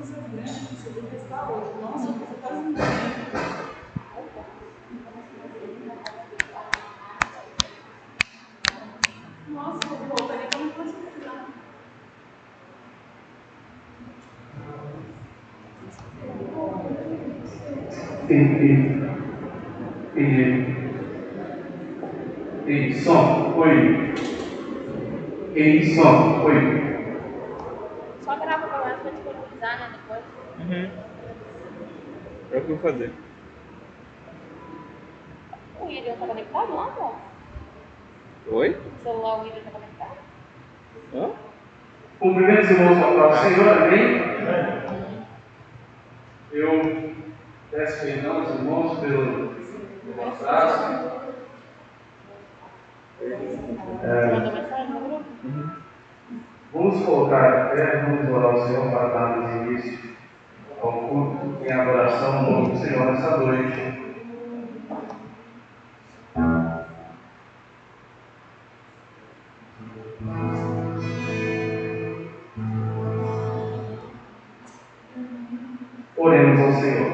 coisas grandes que você vai estar hoje. Nossa, você quase não tem. Nossa, eu voltaria para não conseguir. Som, oi. Som, oi. Só grava pra lá pra disponibilizar, né, depois. É o que eu vou fazer. O William tá conectado lá, pô? Oi? O celular, o William tá conectado? Hã? Cumprimentos, irmãos, ao Senhor, amém? Eu peço perdão aos irmãos pelo atraso. Mandou mensagem no grupo? Vamos colocar pé, vamos orar ao Senhor para darmos início ao culto em adoração ao nome do Senhor nessa noite. Oremos ao Senhor.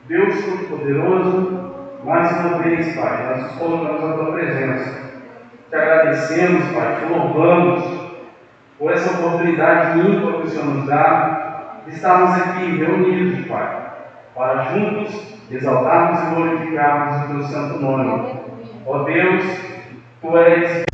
Deus Todo-Poderoso, mais uma vez, Pai, nós nos colocamos na Tua presença. Te agradecemos, Pai, te louvamos por essa oportunidade ímpar que o Senhor nos dá de estarmos aqui reunidos, Pai, para juntos exaltarmos e glorificarmos o Teu santo nome. Ó Deus, Tu és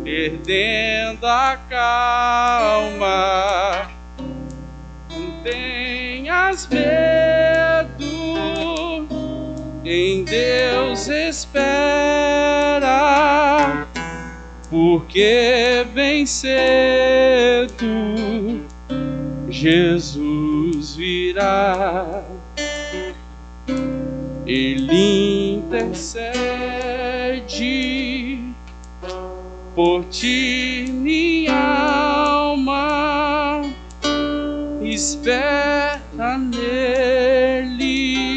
perdendo a calma. Não tenhas medo, em Deus espera, porque bem cedo Jesus virá. Ele intercede por ti, minha alma, espera nele,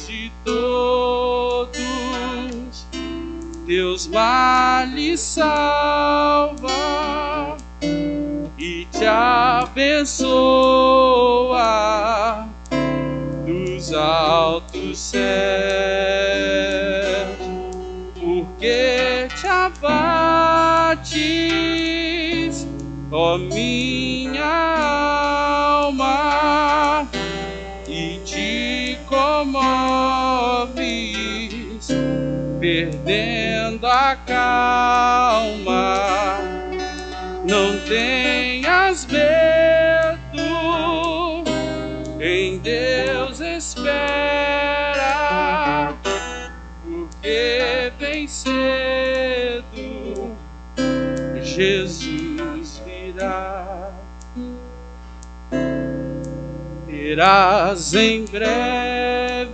de todos teus males salva e te abençoa dos altos céus, porque te abates, ó minha alma, e te comoves, perdendo a calma. Não tenhas medo, em Deus espera, porque vem cedo, Jesus virá. Verás em breve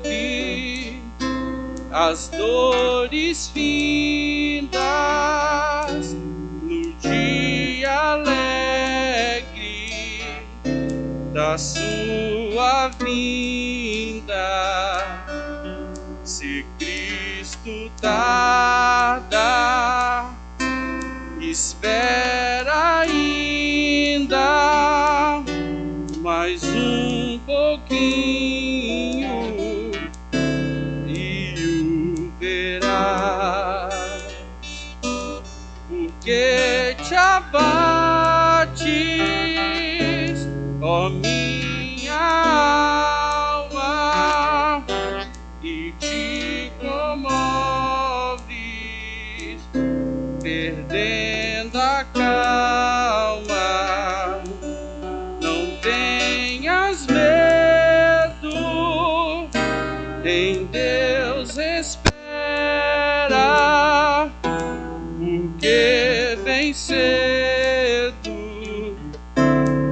as dores findas no dia alegre da sua vinda. Se Cristo tarda, espera ainda mais um pouquinho e o verás, porque te abates, ó minha alma, e te comoves, perdendo a calma. Não tenhas medo, em Deus espera, porque vem cedo,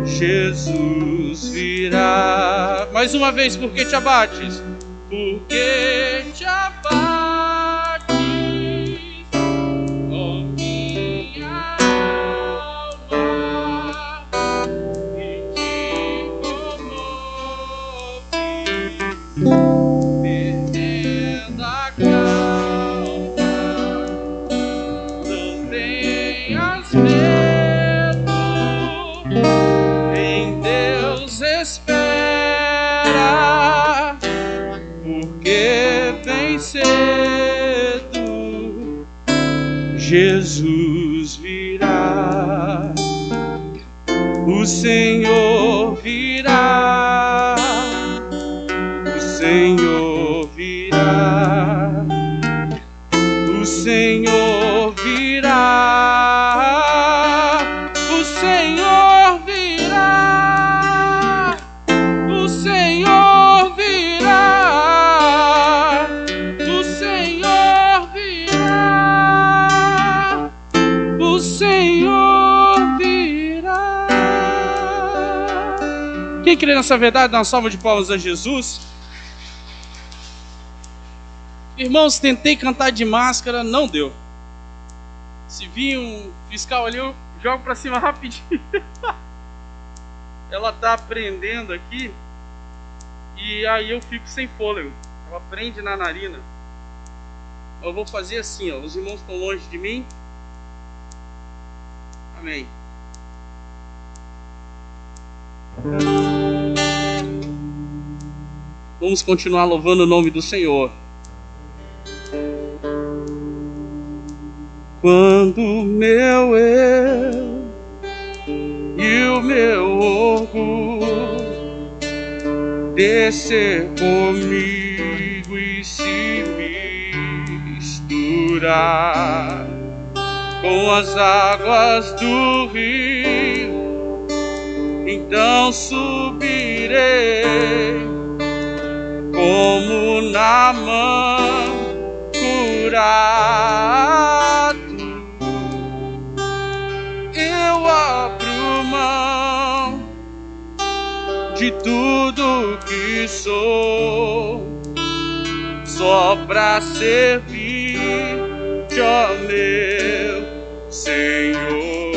Jesus virá. Mais uma vez, porque te abates, porque te abates, ó minha alma, e te comoves, perdendo a calma. Não tenhas medo, em Deus espera, porque vem cedo, Jesus virá. O Senhor virá, o Senhor virá, o Senhor virá, o Senhor virá, o Senhor virá, o Senhor virá, o Senhor virá. Quem crê nessa verdade, dá uma salva de palmas a Jesus. Irmãos, tentei cantar de máscara, não deu. Se vir um fiscal ali, eu jogo pra cima rapidinho. Ela tá prendendo aqui e aí eu fico sem fôlego. Ela prende na narina. Eu vou fazer assim, ó. Os irmãos estão longe de mim. Amém. Vamos continuar louvando o nome do Senhor. Quando o meu eu e o meu orgulho descer comigo e se misturar com as águas do rio, então subirei como Naamã curado. Eu abro mão de tudo que sou, só pra servir-te, ó meu Senhor.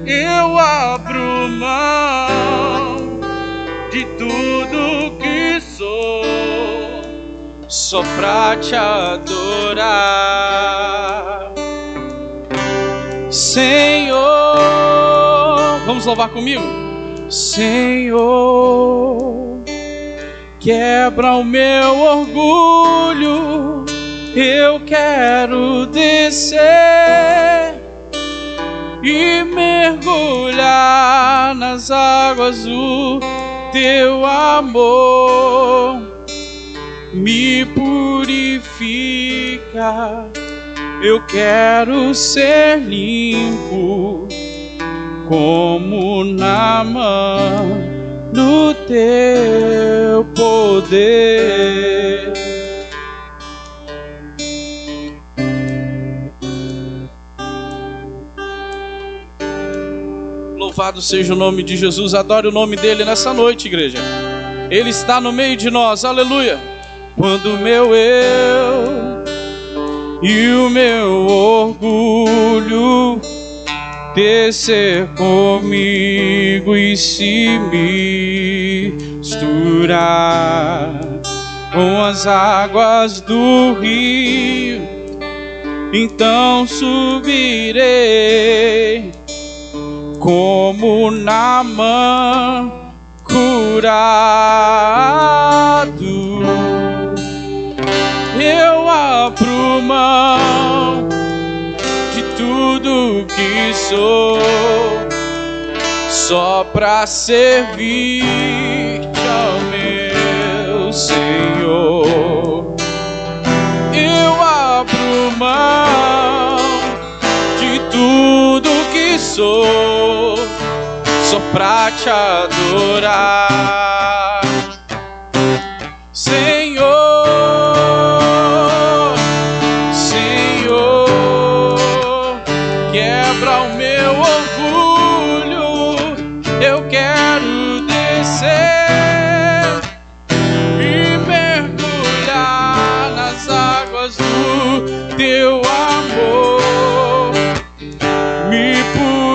Eu abro mão de tudo que sou, só pra te adorar. Senhor, vamos louvar comigo? Senhor, quebra o meu orgulho, eu quero descer e mergulhar nas águas do teu amor. Me purifica, eu quero ser limpo como Naamã no teu poder. Louvado seja o nome de Jesus. Adore o nome dele nessa noite, igreja. Ele está no meio de nós, aleluia. Quando o meu eu e o meu orgulho descer comigo e se misturar com as águas do rio, então subirei como Naamã curado. Eu abro mão de tudo que sou, só pra servir-te, ó meu Senhor. Eu abro mão de tudo que sou, só pra te adorar, Senhor. Quebra o meu orgulho, eu quero descer e mergulhar nas águas do teu amor. Me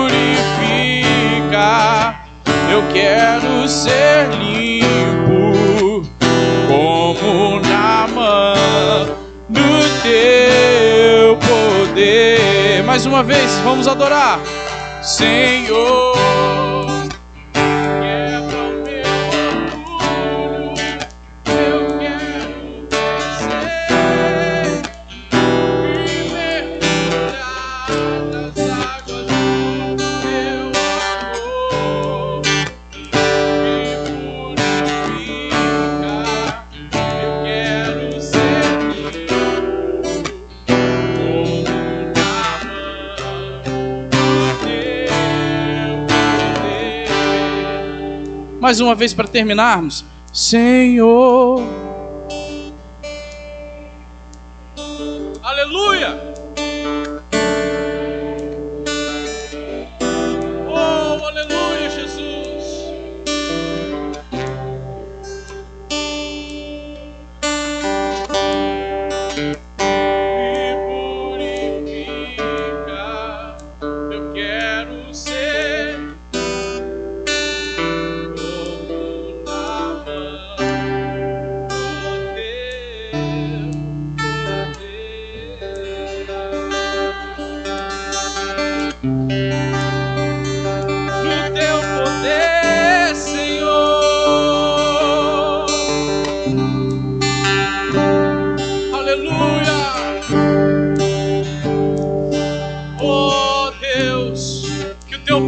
purifica, eu quero ser limpo como Naamã no teu poder. Mais uma vez, vamos adorar. Senhor, quebra o meu orgulho, eu quero descer e mergulhar nas águas do teu amor. Me purifica, eu quero ser limpo como mais uma vez para terminarmos. Senhor, aleluia. Oh, aleluia, Jesus. Me purifica, eu quero ser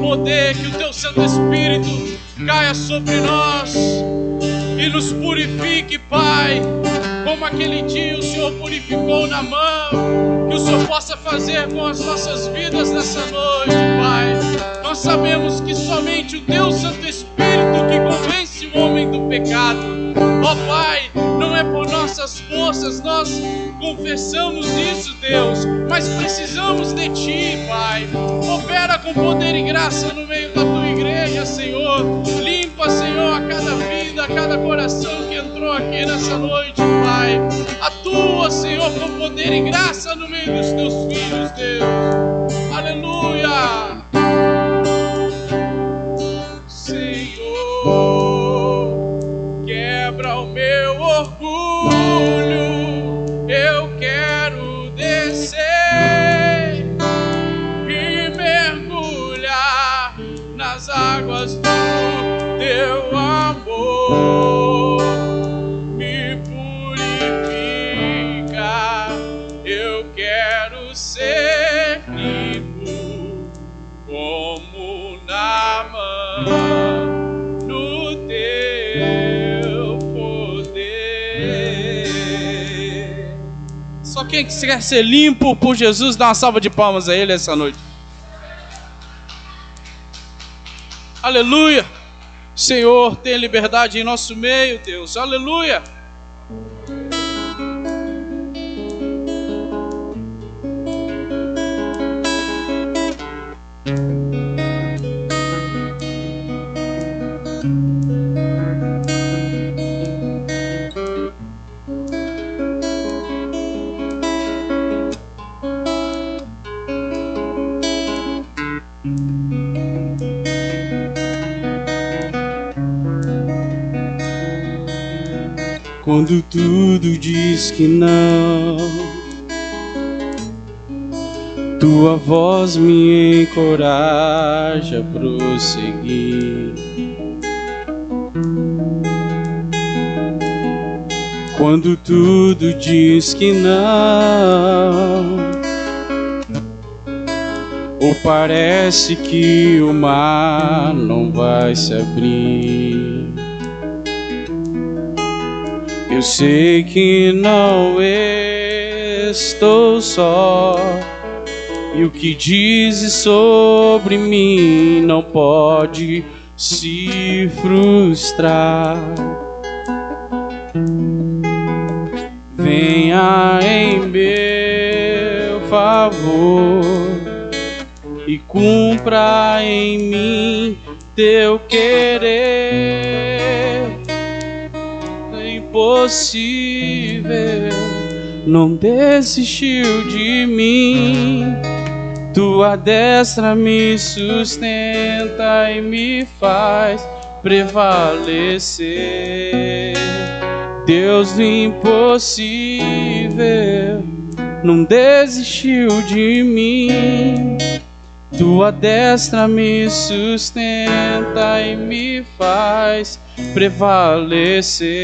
poder, que o teu Santo Espírito caia sobre nós e nos purifique, Pai, como aquele dia o Senhor purificou Naamã, que o Senhor possa fazer com as nossas vidas nessa noite, Pai. Nós sabemos que somente o teu Santo Espírito que convence o homem do pecado. Ó Pai, não é por nossas forças, nós confessamos isso, Deus, mas precisamos de Ti, Pai. Opera com poder e graça no meio da Tua igreja, Senhor. Limpa, Senhor, a cada vida, a cada coração que entrou aqui nessa noite, Pai. Atua, Senhor, com poder e graça no meio dos Teus filhos, Deus. Aleluia. Senhor, quebra o meu orgulho, Quem quer ser limpo por Jesus, dá uma salva de palmas a Ele essa noite. Aleluia. Senhor, tem liberdade em nosso meio, Deus. Aleluia. Quando tudo diz que não, tua voz me encoraja a prosseguir. Quando tudo diz que não, ou parece que o mar não vai se abrir, eu sei que não estou só, e o que dizes sobre mim não pode se frustrar. Venha em meu favor e cumpra em mim teu querer. Impossível, não desistiu de mim. Tua destra me sustenta e me faz prevalecer. Deus do impossível, não desistiu de mim. Tua destra me sustenta e me faz prevalecer.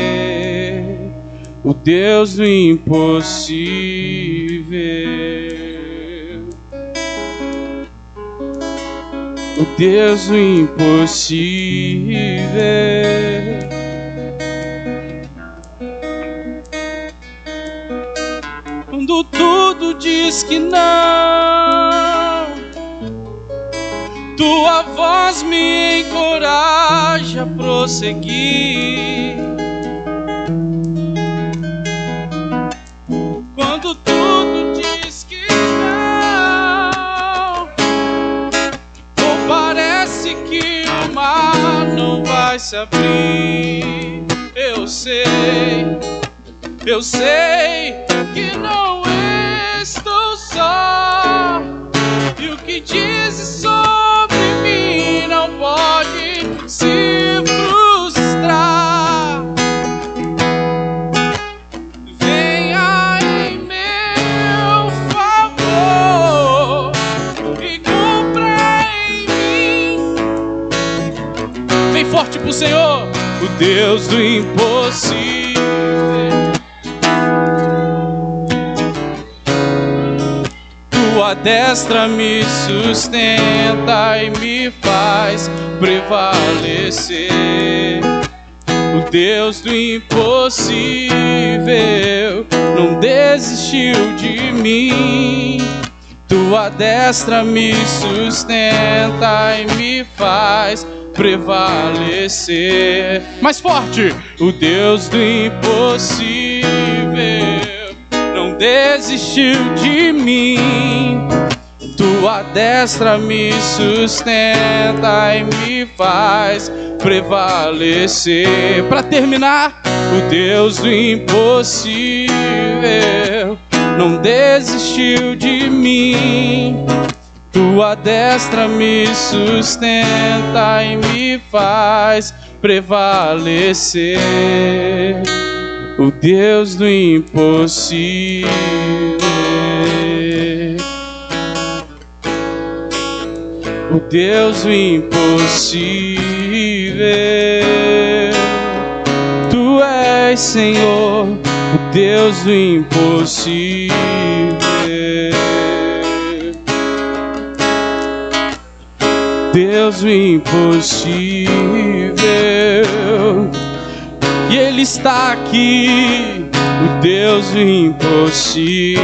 O Deus do impossível, o Deus do impossível. Quando tudo diz que não, tua voz me encoraja a prosseguir. Quando tudo diz que não, ou parece que o mar não vai se abrir, eu sei que não estou só, e o que dizes sobre mim não pode se frustrar. Venha em meu favor e cumpra em mim. Vem forte pro Senhor, o Deus do impossível. Tua destra me sustenta e me faz prevalecer. O Deus do impossível não desistiu de mim. Tua destra me sustenta e me faz prevalecer. Mais forte! O Deus do impossível não desistiu de mim. Tua destra me sustenta e me faz prevalecer. Para terminar, o Deus do impossível não desistiu de mim. Tua destra me sustenta e me faz prevalecer. O Deus do impossível, o Deus do impossível. Tu és, Senhor, o Deus do impossível. Deus do impossível. e Ele está aqui, o Deus do impossível.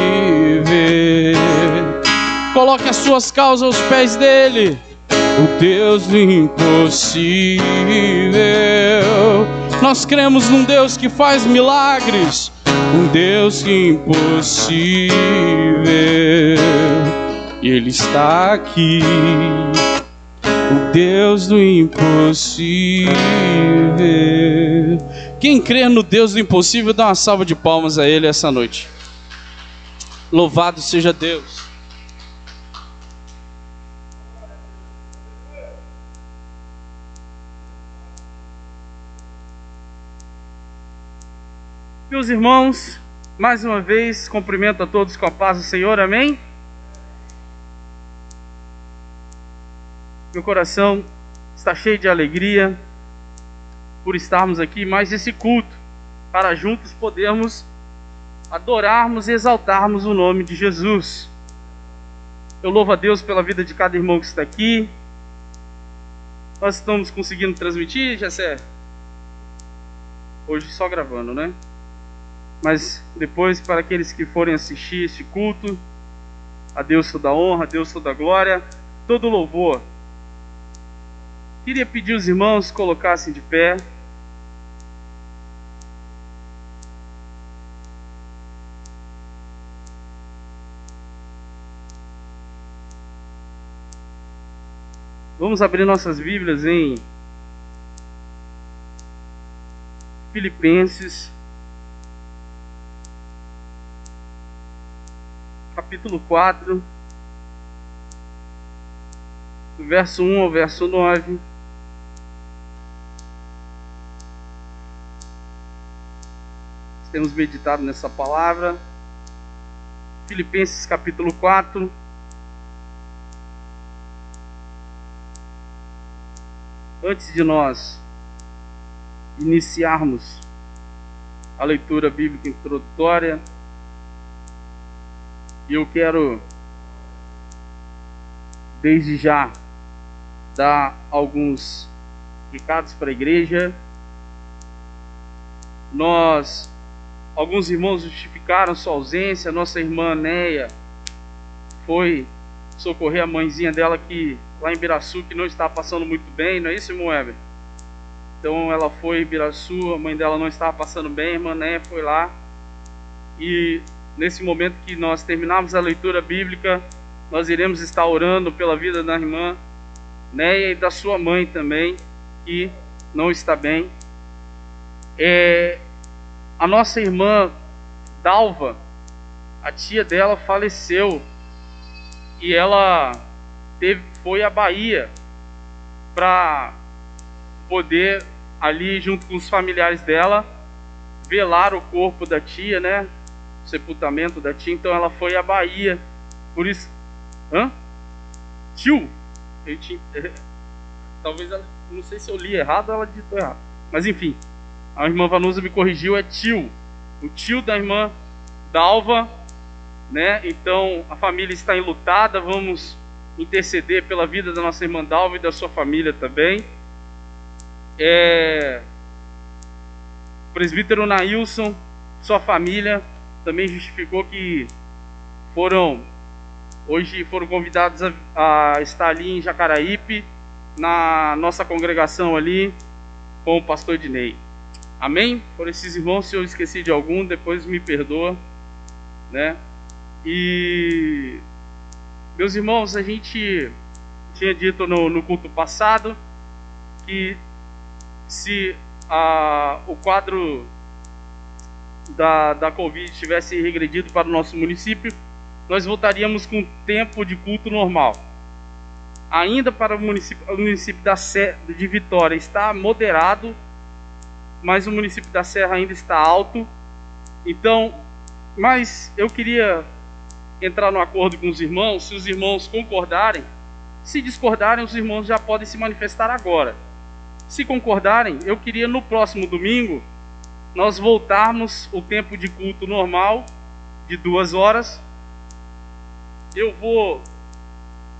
Coloque as suas causas aos pés dele, o Deus do impossível. Nós cremos num Deus que faz milagres, um Deus que é impossível, e Ele está aqui, o Deus do impossível. Quem crê no Deus do impossível, dá uma salva de palmas a Ele essa noite. Louvado seja Deus. Meus irmãos, mais uma vez, cumprimento a todos com a paz do Senhor, amém? Meu coração está cheio de alegria por estarmos aqui mais esse culto, para juntos podermos adorarmos e exaltarmos o nome de Jesus. Eu louvo a Deus pela vida de cada irmão que está aqui. Nós estamos conseguindo transmitir, Jessé? Hoje só gravando, né? Mas depois, para aqueles que forem assistir este culto, a Deus toda a honra, a Deus toda a glória, todo o louvor. Queria pedir os irmãos colocassem de pé. Vamos abrir nossas Bíblias em Filipenses, capítulo 4, do verso 1 ao verso 9. Temos meditado nessa palavra. Filipenses capítulo 4. Antes de nós iniciarmos a leitura bíblica introdutória, eu quero desde já dar alguns recados para a igreja. Alguns irmãos justificaram sua ausência. Nossa irmã Neia foi socorrer a mãezinha dela que lá em Biraçu, que não está passando muito bem, não é isso, irmão Weber? Então ela foi em Biraçu, a mãe dela não estava passando bem, a irmã Neia foi lá, e nesse momento que nós terminarmos a leitura bíblica, nós iremos estar orando pela vida da irmã Neia e da sua mãe também, que não está bem. A nossa irmã Dalva, a tia dela faleceu, e ela foi à Bahia para poder ali junto com os familiares dela velar o corpo da tia, né? O sepultamento da tia. Então ela foi à Bahia. Por isso, tio? Talvez ela, não sei se eu li errado ou ela ditou errado. Mas enfim, a irmã Vanusa me corrigiu, é tio. O tio da irmã Dalva, né? Então a família está enlutada. Vamos interceder pela vida da nossa irmã Dalva e da sua família também. O presbítero Nailson, sua família, também justificou que hoje foram convidados a estar ali em Jacaraípe, na nossa congregação ali, com o pastor Ednei. Amém? Por esses irmãos, se eu esqueci de algum, depois me perdoa, né? E meus irmãos, a gente tinha dito no culto passado que se o quadro da Covid tivesse regredido para o nosso município, nós voltaríamos com tempo de culto normal. Ainda para o município de Vitória está moderado, mas o município da Serra ainda está alto. Então, mas eu queria entrar no acordo com os irmãos. Se os irmãos concordarem, se discordarem, os irmãos já podem se manifestar agora. Se concordarem, eu queria no próximo domingo nós voltarmos o tempo de culto normal de 2 horas. Eu vou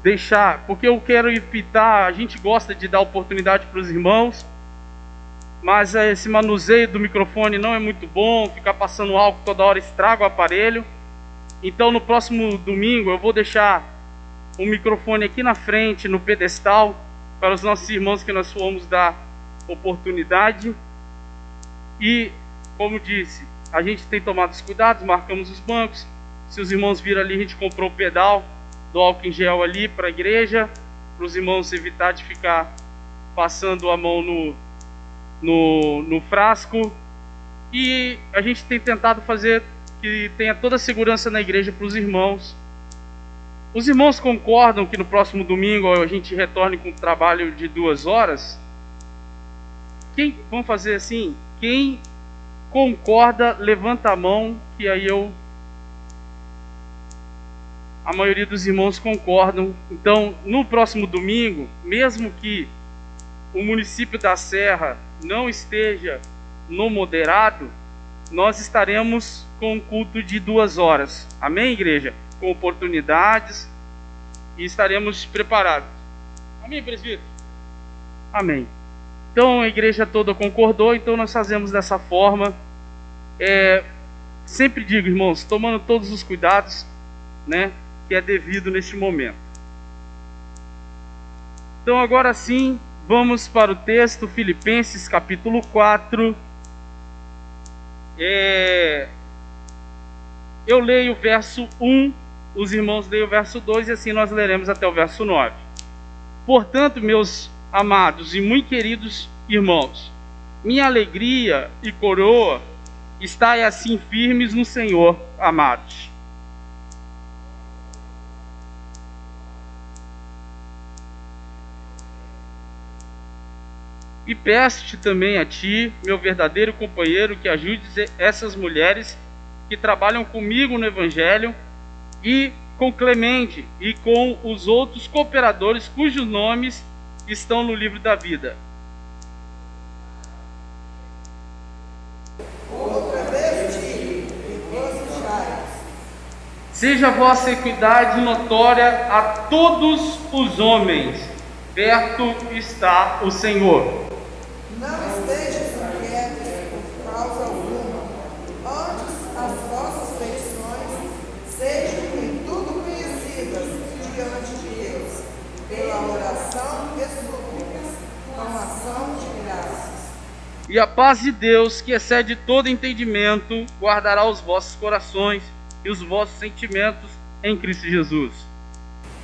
deixar, porque eu quero evitar, a gente gosta de dar oportunidade para os irmãos mas esse manuseio do microfone não é muito bom, ficar passando álcool toda hora estraga o aparelho. Então no próximo domingo eu vou deixar o microfone aqui na frente, no pedestal, para os nossos irmãos que nós formos dar oportunidade. E, como disse, a gente tem tomado os cuidados, marcamos os bancos. Se os irmãos viram ali, a gente comprou o pedal do álcool em gel ali para a igreja, para os irmãos evitar de ficar passando a mão no frasco. E a gente tem tentado fazer que tenha toda a segurança na igreja para os irmãos. Os irmãos concordam que no próximo domingo a gente retorne com um trabalho de 2 horas? Vamos fazer assim? Quem concorda, levanta a mão, que aí a maioria dos irmãos concordam. Então, no próximo domingo, mesmo que o município da Serra não esteja no moderado, nós estaremos com um culto de 2 horas. Amém, igreja? Com oportunidades, e estaremos preparados. Amém, presbítero? Amém. Então a igreja toda concordou, então nós fazemos dessa forma. Sempre digo, irmãos, tomando todos os cuidados, né, que é devido neste momento. Então agora sim, vamos para o texto, Filipenses capítulo 4. Eu leio o verso 1, os irmãos leem o verso 2 e assim nós leremos até o verso 9. Portanto, meus amados e muito queridos irmãos, minha alegria e coroa, estai assim firmes no Senhor, amados. E peço-te também a ti, meu verdadeiro companheiro, que ajudes essas mulheres que trabalham comigo no Evangelho, e com Clemente e com os outros cooperadores cujos nomes estão no livro da vida. Outra vez digo, regozijai-vos. Seja a vossa equidade notória a todos os homens, perto está o Senhor. Não estejais inquietos por causa alguma, antes as vossas petições sejam em tudo conhecidas diante de Deus, pela oração e súplicas, com ação de graças. E a paz de Deus, que excede todo entendimento, guardará os vossos corações e os vossos sentimentos em Cristo Jesus.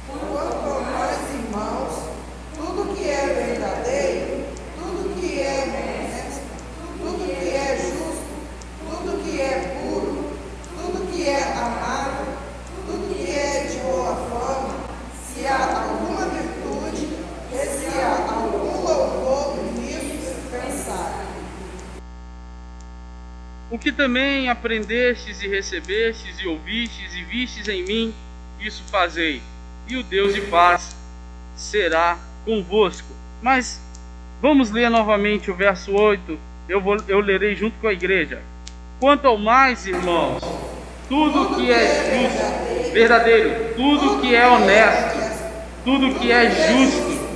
Quanto a nós, irmãos, tudo que é verdadeiro, tudo que é honesto, tudo que é justo, tudo que é puro, tudo que é amável, tudo que é de boa fama, se há alguma virtude, e se há algum louvor, nisso pensai. O que também aprendestes e recebestes e ouvistes e vistes em mim, isso fazei, e o Deus de paz será convosco. Mas vamos ler novamente o verso 8, eu lerei junto com a igreja. Quanto ao mais, irmãos, tudo que é justo, verdadeiro, tudo que é honesto, tudo que é justo,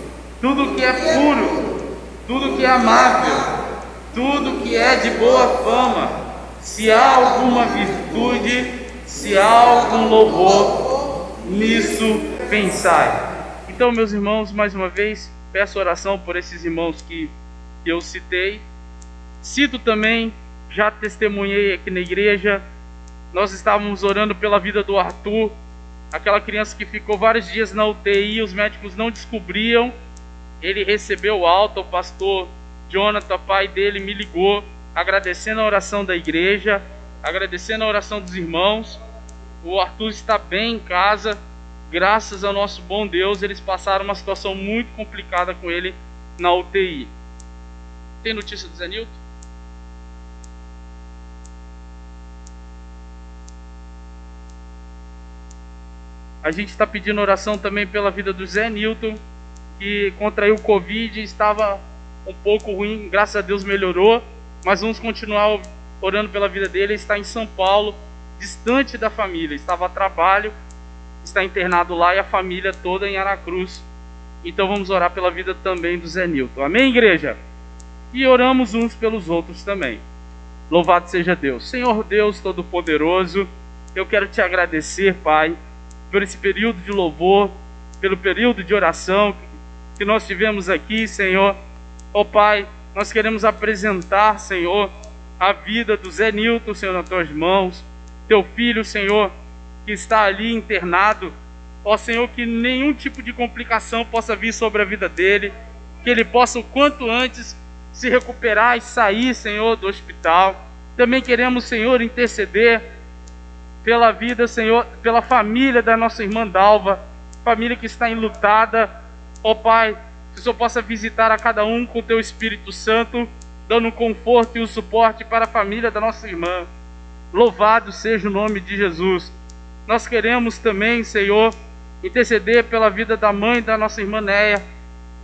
tudo que é puro, tudo que é amável, tudo que é de boa fama, se há alguma virtude, se há algum louvor, nisso pensai. Então, meus irmãos, mais uma vez, peço oração por esses irmãos que eu citei. Cito também, já testemunhei aqui na igreja, nós estávamos orando pela vida do Arthur, aquela criança que ficou vários dias na UTI, os médicos não descobriam, ele recebeu alta, o pastor Jonathan, pai dele, me ligou, agradecendo a oração da igreja, agradecendo a oração dos irmãos. O Arthur está bem em casa, graças ao nosso bom Deus. Eles passaram uma situação muito complicada com ele na UTI. Tem notícia do Zé Nilton? A gente está pedindo oração também pela vida do Zé Nilton, que contraiu o Covid, estava um pouco ruim, graças a Deus melhorou, mas vamos continuar orando pela vida dele. Ele está em São Paulo, distante da família, estava a trabalho, está internado lá, e a família toda em Aracruz. Então vamos orar pela vida também do Zé Nilton. Amém, igreja? e oramos uns pelos outros também. Louvado seja Deus. Senhor Deus Todo-Poderoso, eu quero te agradecer, Pai, por esse período de louvor, pelo período de oração que nós tivemos aqui, Senhor. Ó Pai, nós queremos apresentar, Senhor, a vida do Zé Nilton, Senhor, nas tuas mãos. Teu filho, Senhor, que está ali internado. Ó Senhor, que nenhum tipo de complicação possa vir sobre a vida dele, que ele possa o quanto antes se recuperar e sair, Senhor, do hospital. Também queremos, Senhor, interceder pela vida, Senhor, pela família da nossa irmã Dalva, família que está enlutada. Ó Pai, que o Senhor possa visitar a cada um com o Teu Espírito Santo, dando o conforto e o suporte para a família da nossa irmã. Louvado seja o nome de Jesus. Nós queremos também, Senhor, interceder pela vida da mãe da nossa irmã Néia,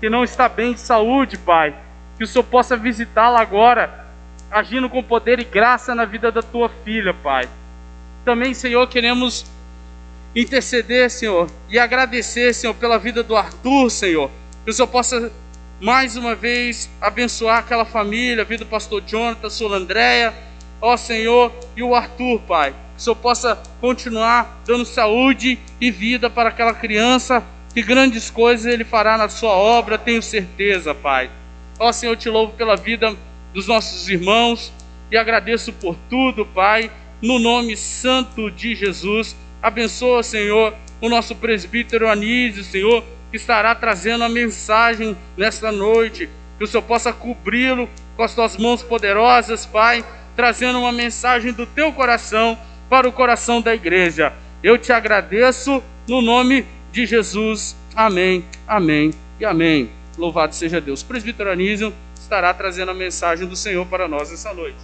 que não está bem de saúde, Pai. Que o Senhor possa visitá-la agora, agindo com poder e graça na vida da Tua filha, Pai. Também, Senhor, queremos interceder, Senhor, e agradecer, Senhor, pela vida do Arthur, Senhor. Que o Senhor possa, mais uma vez, abençoar aquela família, a vida do pastor Jonathan, a Sola Andréia, ó Senhor, e o Arthur, Pai. Que o Senhor possa continuar dando saúde e vida para aquela criança, que grandes coisas Ele fará na sua obra, tenho certeza, Pai. Ó Senhor, eu te louvo pela vida dos nossos irmãos e agradeço por tudo, Pai, no nome santo de Jesus. Abençoa, Senhor, o nosso presbítero Anísio, Senhor, que estará trazendo a mensagem nesta noite. Que o Senhor possa cobri-lo com as tuas mãos poderosas, Pai, trazendo uma mensagem do teu coração para o coração da igreja. Eu te agradeço no nome de Jesus. Amém, amém e amém. Louvado seja Deus. O presbítero Anísio estará trazendo a mensagem do Senhor para nós essa noite.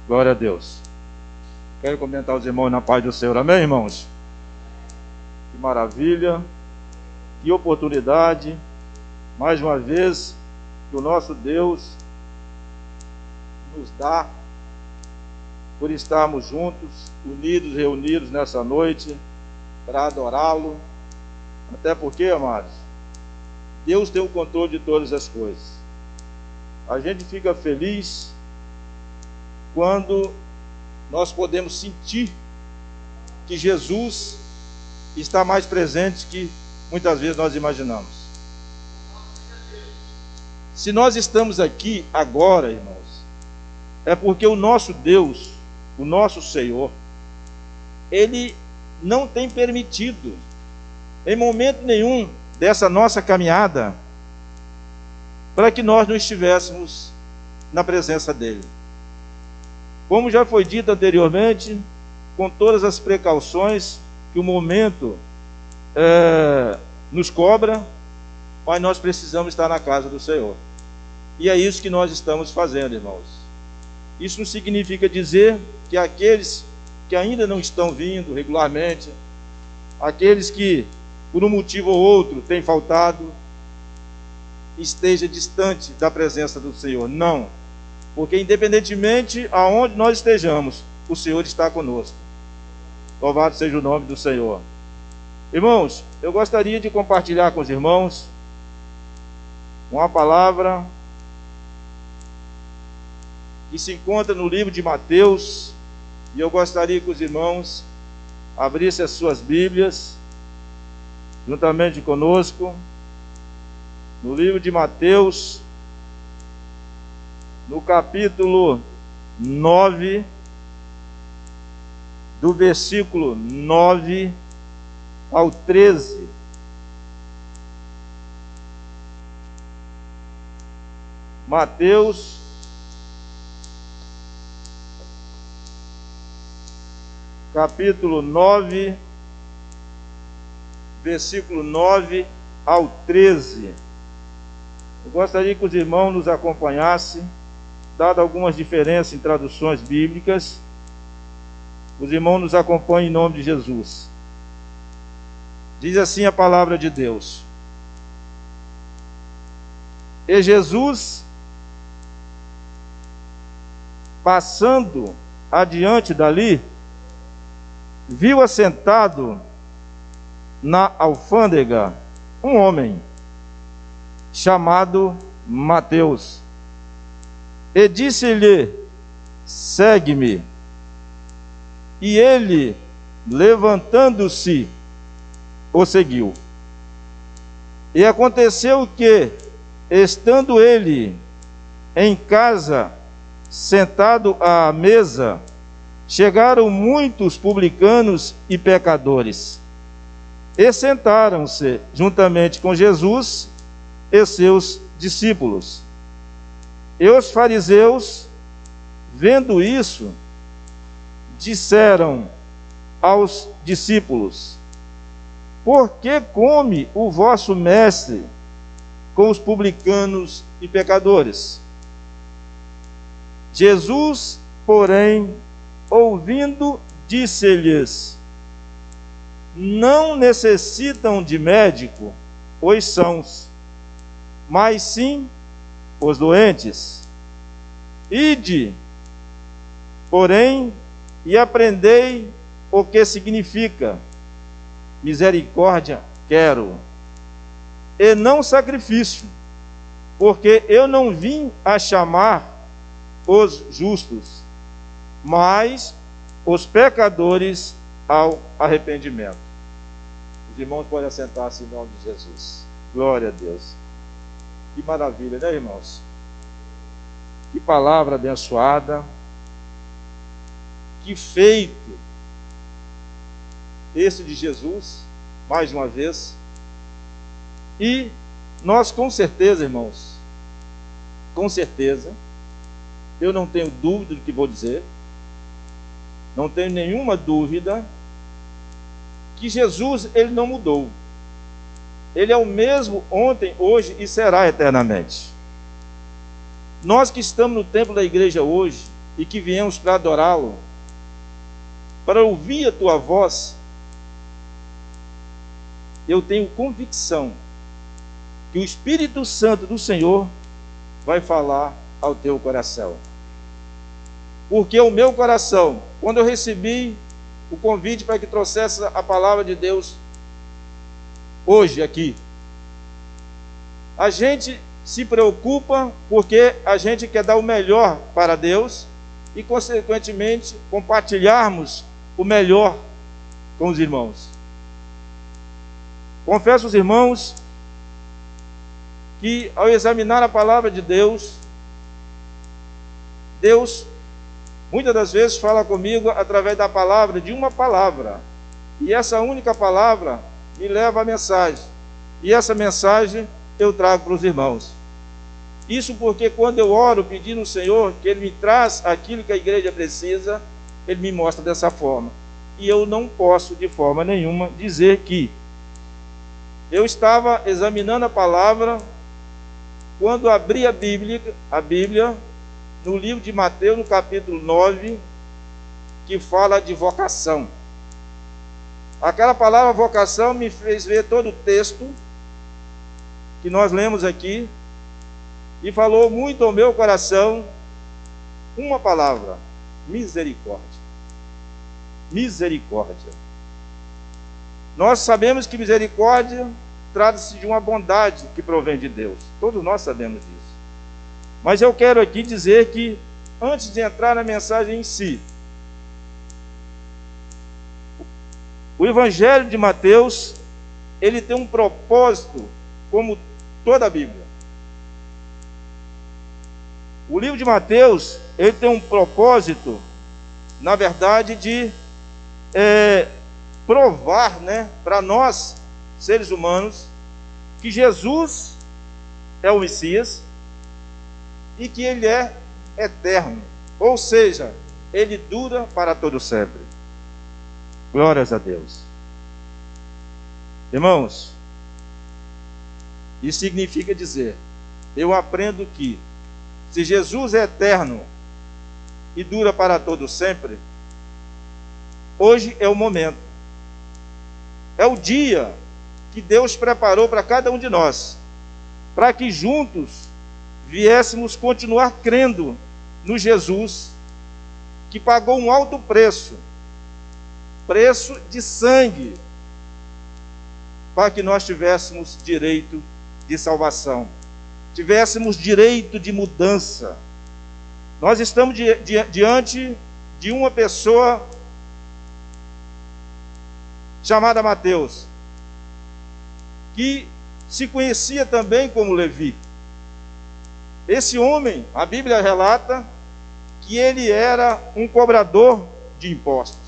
Glória a Deus. Quero cumprimentar os irmãos na paz do Senhor. Amém, irmãos? Que maravilha, que oportunidade, mais uma vez, que o nosso Deus nos dá por estarmos juntos, unidos, reunidos nessa noite, para adorá-lo. Até porque, amados, Deus tem o controle de todas as coisas. A gente fica feliz quando nós podemos sentir que Jesus está mais presente que muitas vezes nós imaginamos. Se nós estamos aqui agora, irmãos, é porque o nosso Deus, o nosso Senhor, Ele não tem permitido, em momento nenhum dessa nossa caminhada, para que nós não estivéssemos na presença dEle. Como já foi dito anteriormente, com todas as precauções que o momento nos cobra, mas nós precisamos estar na casa do Senhor. E é isso que nós estamos fazendo, irmãos. Isso não significa dizer que aqueles que ainda não estão vindo regularmente, aqueles que por um motivo ou outro têm faltado, esteja distante da presença do Senhor. Não, porque independentemente aonde nós estejamos, o Senhor está conosco. Louvado seja o nome do Senhor. Irmãos, eu gostaria de compartilhar com os irmãos uma palavra que se encontra no livro de Mateus, e eu gostaria que os irmãos abrissem as suas Bíblias juntamente conosco no livro de Mateus, no capítulo 9, do versículo 9 ao 13. Mateus, capítulo 9, versículo 9 ao 13. Eu gostaria que os irmãos nos acompanhassem, dado algumas diferenças em traduções bíblicas. Os irmãos nos acompanhem em nome de Jesus. Diz assim a palavra de Deus: E Jesus, passando adiante dali, viu assentado na alfândega um homem chamado Mateus, e disse-lhe: segue-me. E ele, levantando-se, o seguiu. E aconteceu que, estando ele em casa, sentado à mesa, chegaram muitos publicanos e pecadores, e sentaram-se juntamente com Jesus e seus discípulos. E os fariseus, vendo isso, disseram aos discípulos: por que come o vosso mestre com os publicanos e pecadores? Jesus, porém, ouvindo, disse-lhes: não necessitam de médico os sãos, mas sim os doentes. Ide, porém, e aprendei o que significa: misericórdia quero, e não sacrifício, porque eu não vim a chamar os justos, mas os pecadores ao arrependimento. Os irmãos podem assentar-se em nome de Jesus. Glória a Deus. Que maravilha, né, irmãos? Que palavra abençoada. Que feito esse de Jesus, mais uma vez. E nós, com certeza, irmãos, com certeza, eu não tenho dúvida do que vou dizer, não tenho nenhuma dúvida que Jesus, ele não mudou. Ele é o mesmo ontem, hoje e será eternamente. Nós que estamos no templo da igreja hoje e que viemos para adorá-lo, para ouvir a tua voz, eu tenho convicção que o Espírito Santo do Senhor vai falar ao teu coração. Porque o meu coração, quando eu recebi o convite para que trouxesse a palavra de Deus hoje aqui, a gente se preocupa porque a gente quer dar o melhor para Deus e, consequentemente, compartilharmos o melhor com os irmãos. Confesso aos irmãos que, ao examinar a palavra de Deus, Deus muitas das vezes fala comigo através da palavra, de uma palavra, e essa única palavra me leva a mensagem, e essa mensagem eu trago para os irmãos. Isso porque quando eu oro pedindo ao Senhor que Ele me traz aquilo que a igreja precisa, Ele me mostra dessa forma. E eu não posso de forma nenhuma dizer que eu estava examinando a palavra quando abri a Bíblia no livro de Mateus, no capítulo 9, que fala de vocação. Aquela palavra vocação me fez ver todo o texto que nós lemos aqui e falou muito ao meu coração uma palavra: misericórdia. Misericórdia. Nós sabemos que misericórdia trata-se de uma bondade que provém de Deus. Todos nós sabemos disso. Mas eu quero aqui dizer que, antes de entrar na mensagem em si, o Evangelho de Mateus, ele tem um propósito, como toda a Bíblia. O livro de Mateus, ele tem um propósito, na verdade, de provar, para nós, seres humanos, que Jesus é o Messias e que ele é eterno, ou seja, ele dura para todo sempre. Glórias a Deus. Irmãos, isso significa dizer, eu aprendo que se Jesus é eterno e dura para todo sempre, hoje é o momento, é o dia que Deus preparou para cada um de nós, para que juntos viéssemos continuar crendo no Jesus, que pagou um alto preço, preço de sangue, para que nós tivéssemos direito de salvação, tivéssemos direito de mudança. Nós estamos diante de uma pessoa chamada Mateus, que se conhecia também como Levi. Esse homem, a Bíblia relata que ele era um cobrador de impostos.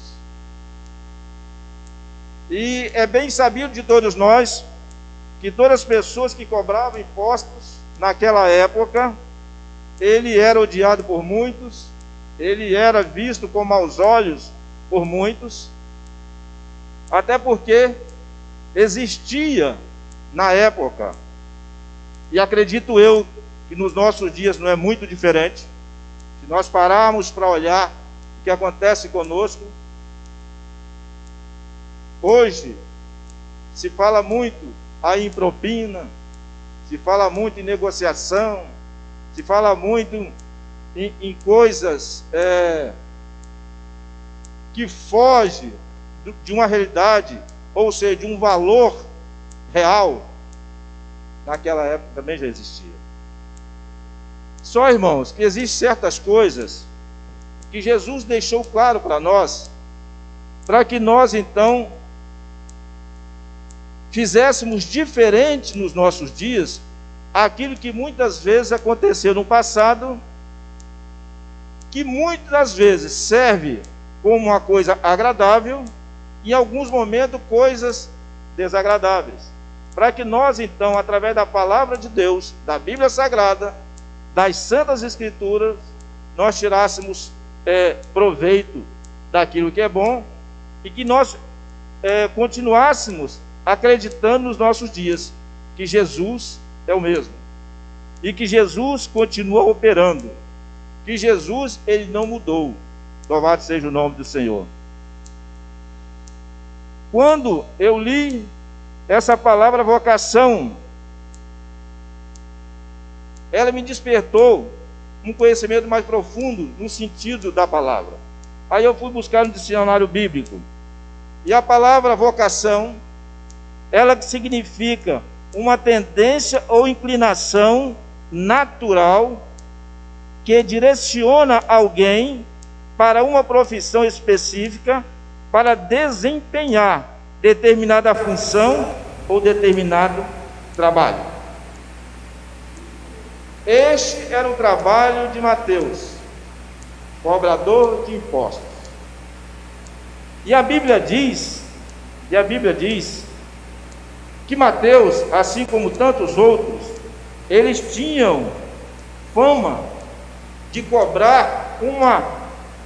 E é bem sabido de todos nós que todas as pessoas que cobravam impostos naquela época, ele era odiado por muitos, ele era visto com maus olhos por muitos, até porque existia na época, e acredito eu que nos nossos dias não é muito diferente, se nós pararmos para olhar o que acontece conosco, hoje se fala muito aí em propina, se fala muito em negociação, se fala muito em coisas que fogem de uma realidade, ou seja, de um valor real. Naquela época também já existia. Só, irmãos, que existem certas coisas que Jesus deixou claro para nós, para que nós então fizéssemos diferente nos nossos dias aquilo que muitas vezes aconteceu no passado, que muitas vezes serve como uma coisa agradável e em alguns momentos coisas desagradáveis, para que nós então, através da palavra de Deus, da Bíblia Sagrada, das Santas Escrituras, nós tirássemos proveito daquilo que é bom e que nós continuássemos acreditando nos nossos dias que Jesus é o mesmo e que Jesus continua operando, que Jesus, ele não mudou. Louvado seja o nome do Senhor. Quando eu li essa palavra vocação, ela me despertou um conhecimento mais profundo no sentido da palavra. Aí eu fui buscar no dicionário bíblico, e a palavra vocação, ela significa uma tendência ou inclinação natural que direciona alguém para uma profissão específica para desempenhar determinada função ou determinado trabalho. Este era o trabalho de Mateus, cobrador de impostos. E a Bíblia diz que Mateus, assim como tantos outros, eles tinham fama de cobrar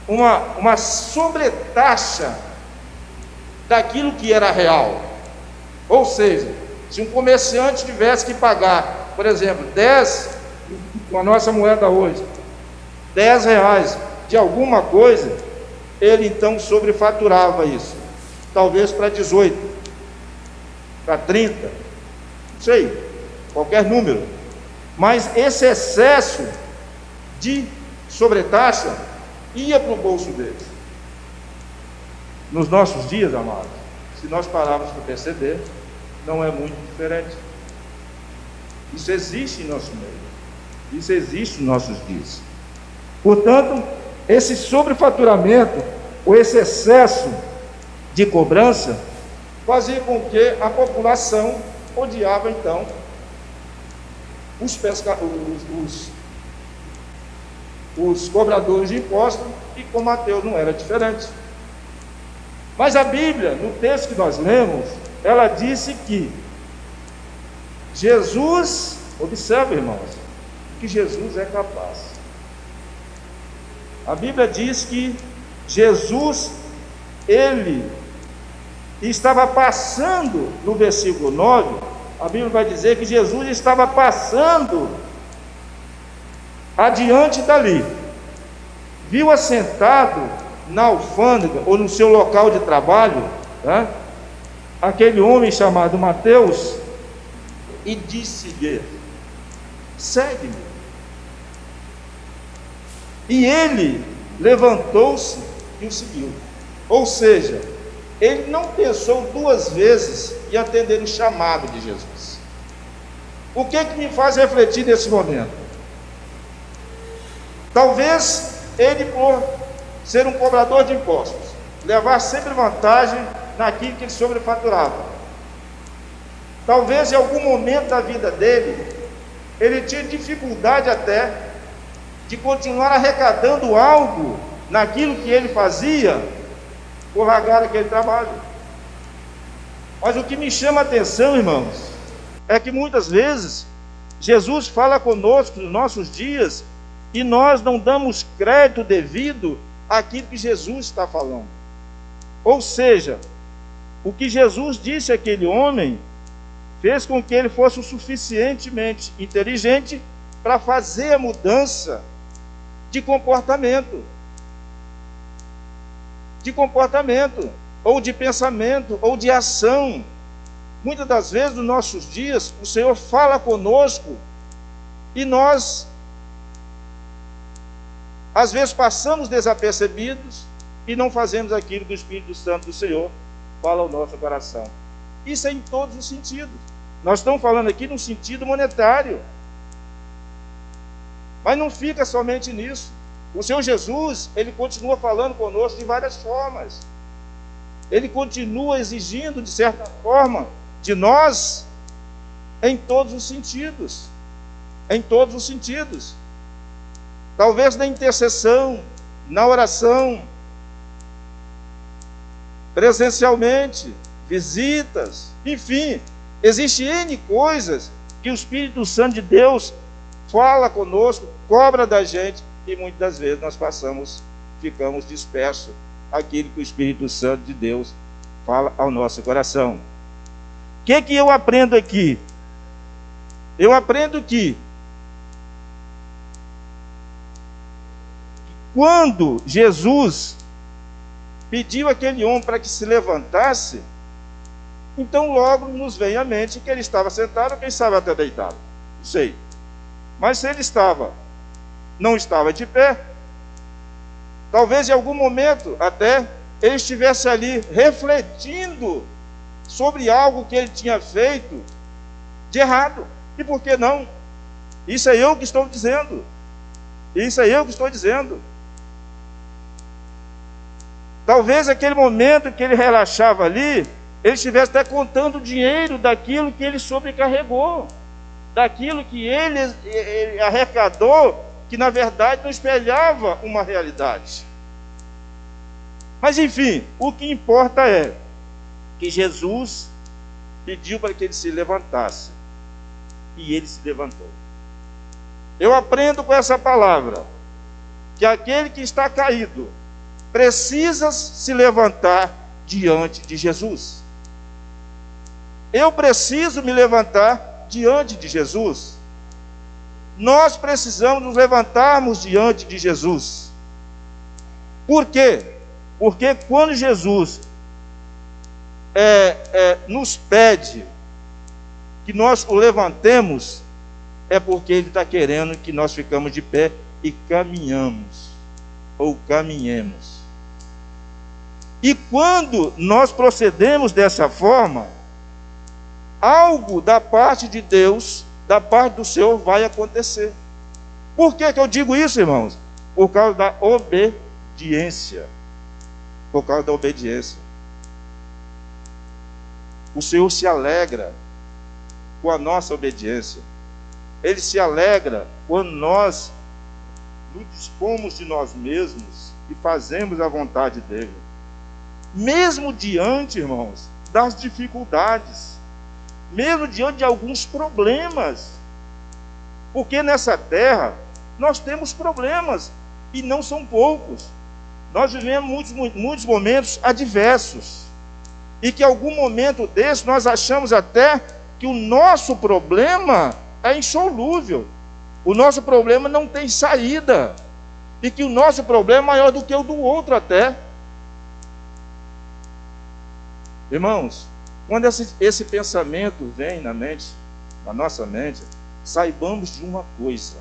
uma sobretaxa daquilo que era real. Ou seja, se um comerciante tivesse que pagar, por exemplo, 10, com a nossa moeda hoje, 10 reais de alguma coisa, ele então sobrefaturava isso, talvez para 18, para 30, não sei, qualquer número. Mas esse excesso de sobretaxa ia para o bolso deles. Nos nossos dias, amados, se nós pararmos para perceber, não é muito diferente. Isso existe em nosso meio, isso existe nos nossos dias. Portanto, esse sobrefaturamento, ou esse excesso de cobrança, fazia com que a população odiava então os cobradores de impostos, e com Mateus não era diferente. Mas a Bíblia, no texto que nós lemos, ela disse que Jesus, observe, irmãos, que Jesus é capaz. A Bíblia diz que Jesus, ele estava passando, no versículo 9, a Bíblia vai dizer que Jesus estava passando adiante dali, viu assentado na alfândega, ou no seu local de trabalho, né, aquele homem chamado Mateus, e disse-lhe: segue-me. E ele levantou-se e o seguiu. Ou seja, ele não pensou duas vezes em atender o chamado de Jesus. O que me faz refletir nesse momento? Talvez ele, por ser um cobrador de impostos, levar sempre vantagem naquilo que ele sobrefaturava. Talvez em algum momento da vida dele, ele tinha dificuldade até de continuar arrecadando algo naquilo que ele fazia, por largar aquele trabalho. Mas o que me chama a atenção, irmãos, é que muitas vezes Jesus fala conosco nos nossos dias e nós não damos crédito devido àquilo que Jesus está falando. Ou seja, o que Jesus disse àquele homem fez com que ele fosse o suficientemente inteligente para fazer a mudança de comportamento, ou de pensamento, ou de ação. Muitas das vezes, nos nossos dias, o Senhor fala conosco e nós, às vezes, passamos desapercebidos e não fazemos aquilo que o Espírito Santo do Senhor fala ao nosso coração. Isso é em todos os sentidos. Nós estamos falando aqui no sentido monetário, mas não fica somente nisso. O Senhor Jesus, ele continua falando conosco de várias formas. Ele continua exigindo, de certa forma, de nós, em todos os sentidos. Em todos os sentidos. Talvez na intercessão, na oração, presencialmente, visitas, enfim, existem N coisas que o Espírito Santo de Deus fala conosco, cobra da gente, e muitas das vezes nós ficamos dispersos àquilo que o Espírito Santo de Deus fala ao nosso coração. O que eu aprendo aqui? Eu aprendo que quando Jesus pediu àquele homem para que se levantasse, então logo nos vem à mente que ele estava sentado, quem sabe até deitado, não sei. Mas se ele não estava de pé, talvez em algum momento até ele estivesse ali refletindo sobre algo que ele tinha feito de errado. E por que não? Isso é eu que estou dizendo. Talvez aquele momento que ele relaxava ali, ele estivesse até contando o dinheiro daquilo que ele sobrecarregou, daquilo que ele arrecadou, que na verdade não espelhava uma realidade. Mas enfim, o que importa é que Jesus pediu para que ele se levantasse, e ele se levantou. Eu aprendo com essa palavra que aquele que está caído precisa se levantar diante de Jesus. Eu preciso me levantar diante de Jesus. Nós precisamos nos levantarmos diante de Jesus. Por quê? Porque quando Jesus nos pede que nós o levantemos, é porque Ele está querendo que nós ficamos de pé e caminhamos, ou caminhemos. E quando nós procedemos dessa forma, algo da parte de Deus, da parte do Senhor, vai acontecer. Por que eu digo isso, irmãos? Por causa da obediência. Por causa da obediência. O Senhor se alegra com a nossa obediência. Ele se alegra quando nós nos dispomos de nós mesmos e fazemos a vontade dele. Mesmo diante, irmãos, das dificuldades, mesmo diante de alguns problemas, porque nessa terra nós temos problemas, e não são poucos. Nós vivemos muitos momentos adversos, e que em algum momento desse nós achamos até que o nosso problema é insolúvel, o nosso problema não tem saída, e que o nosso problema é maior do que o do outro até. Irmãos, quando esse pensamento vem na nossa mente, saibamos de uma coisa: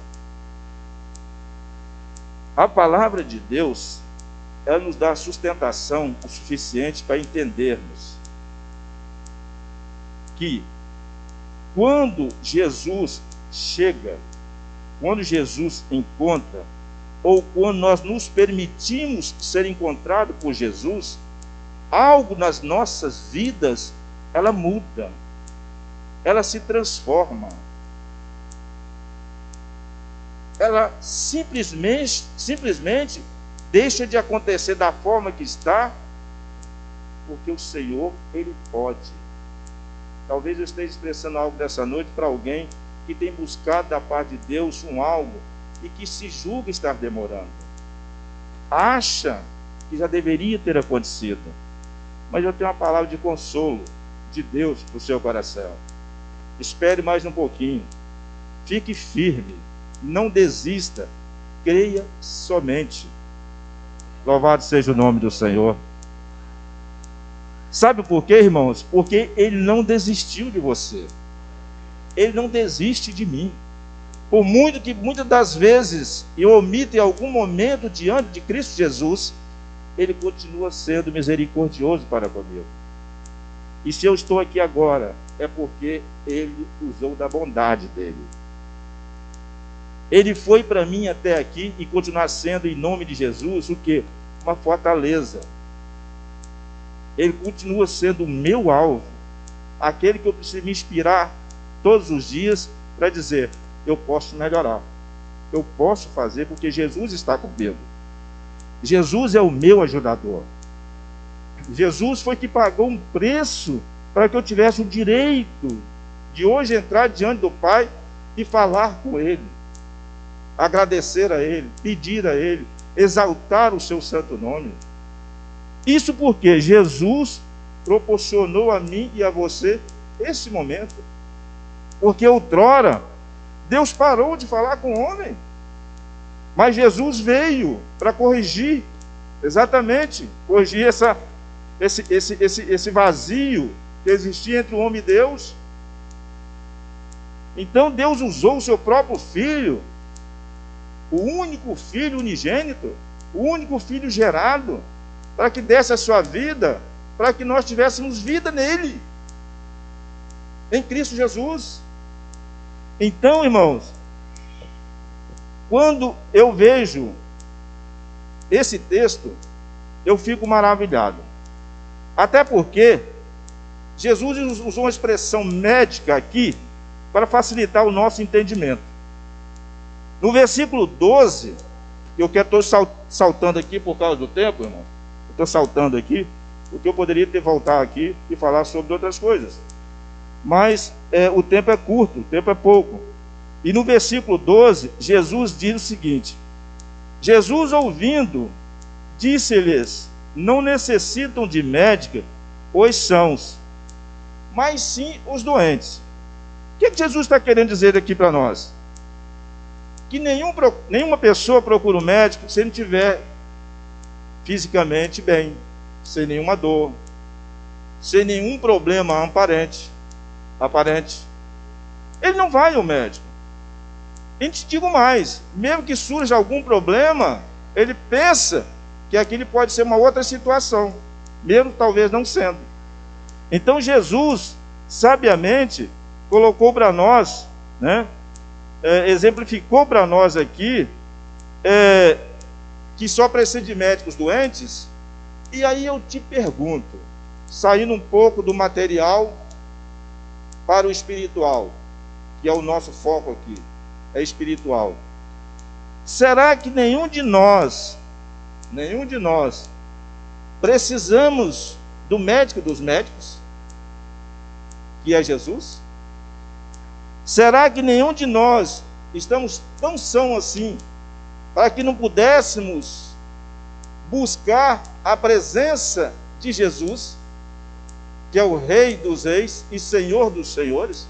A palavra de Deus, ela nos dá sustentação o suficiente para entendermos que quando Jesus chega, quando Jesus encontra, ou quando nós nos permitimos ser encontrados por Jesus, algo nas nossas vidas, ela muda, ela se transforma. Ela simplesmente deixa de acontecer da forma que está, porque o Senhor, Ele pode. Talvez eu esteja expressando algo dessa noite para alguém que tem buscado da parte de Deus um algo e que se julga estar demorando. Acha que já deveria ter acontecido. Mas eu tenho uma palavra de consolo de Deus para o seu coração. Espere mais um pouquinho. Fique firme. Não desista, creia somente. Louvado seja o nome do Senhor. Sabe por quê, irmãos? Porque Ele não desistiu de você. Ele não desiste de mim. Por muito que muitas das vezes eu omito em algum momento diante de Cristo Jesus, Ele continua sendo misericordioso para comigo. E se eu estou aqui agora, é porque Ele usou da bondade dEle. Ele foi para mim até aqui e continuar sendo, em nome de Jesus, o quê? Uma fortaleza. Ele continua sendo o meu alvo, aquele que eu preciso me inspirar todos os dias para dizer, eu posso melhorar, eu posso fazer porque Jesus está comigo. Jesus é o meu ajudador. Jesus foi que pagou um preço para que eu tivesse o direito de hoje entrar diante do Pai e falar com Ele, agradecer a Ele, pedir a Ele, exaltar o seu santo nome. Isso porque Jesus proporcionou a mim e a você esse momento. Porque outrora Deus parou de falar com o homem, mas Jesus veio para corrigir, exatamente, corrigir esse vazio que existia entre o homem e Deus. Então Deus usou o seu próprio Filho, o único Filho unigênito, o único Filho gerado, para que desse a sua vida, para que nós tivéssemos vida nele, em Cristo Jesus. Então, irmãos, quando eu vejo esse texto, eu fico maravilhado. Até porque Jesus usou uma expressão médica aqui para facilitar o nosso entendimento. No versículo 12, eu estou saltando aqui por causa do tempo, irmão. Estou saltando aqui, porque eu poderia ter voltado aqui e falar sobre outras coisas. Mas o tempo é curto, o tempo é pouco. E no versículo 12, Jesus diz o seguinte: Jesus, ouvindo, disse-lhes, não necessitam de médica os sãos, mas sim os doentes. O que Jesus está querendo dizer aqui para nós? Que nenhuma pessoa procura um médico se ele estiver fisicamente bem, sem nenhuma dor, sem nenhum problema aparente. Ele não vai ao médico. E te digo mais, mesmo que surja algum problema, ele pensa que aquilo pode ser uma outra situação, mesmo talvez não sendo. Então Jesus, sabiamente, colocou para nós, exemplificou para nós aqui, que só precisa de médicos doentes. E aí eu te pergunto, saindo um pouco do material para o espiritual, que é o nosso foco aqui, é espiritual. Será que nenhum de nós precisamos do médico dos médicos, que é Jesus? Será que nenhum de nós estamos tão são assim, para que não pudéssemos buscar a presença de Jesus, que é o Rei dos Reis e Senhor dos Senhores?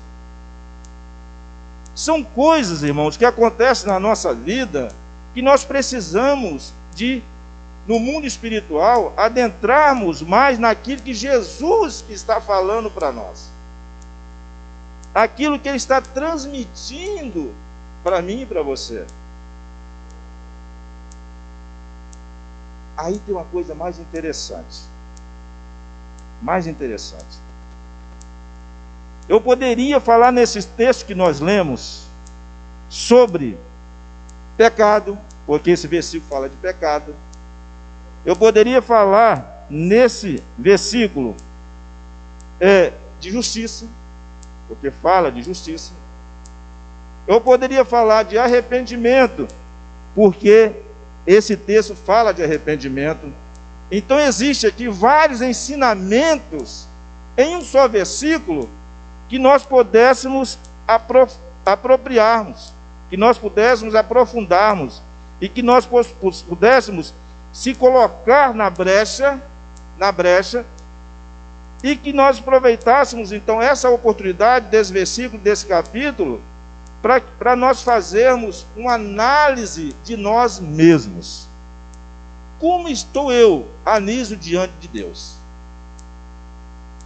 São coisas, irmãos, que acontecem na nossa vida, que nós precisamos de, no mundo espiritual, adentrarmos mais naquilo que Jesus está falando para nós. Aquilo que Ele está transmitindo para mim e para você. aí tem uma coisa mais interessante. Mais interessante. Eu poderia falar nesses textos que nós lemos sobre pecado, porque esse versículo fala de pecado. Eu poderia falar nesse versículo de justiça, porque fala de justiça. Eu poderia falar de arrependimento, porque esse texto fala de arrependimento. Então existe aqui vários ensinamentos em um só versículo que nós pudéssemos apropriarmos, que nós pudéssemos aprofundarmos e que nós pudéssemos se colocar na brecha e que nós aproveitássemos então essa oportunidade desse versículo, desse capítulo, para nós fazermos uma análise de nós mesmos. Como estou eu, Anísio, diante de Deus?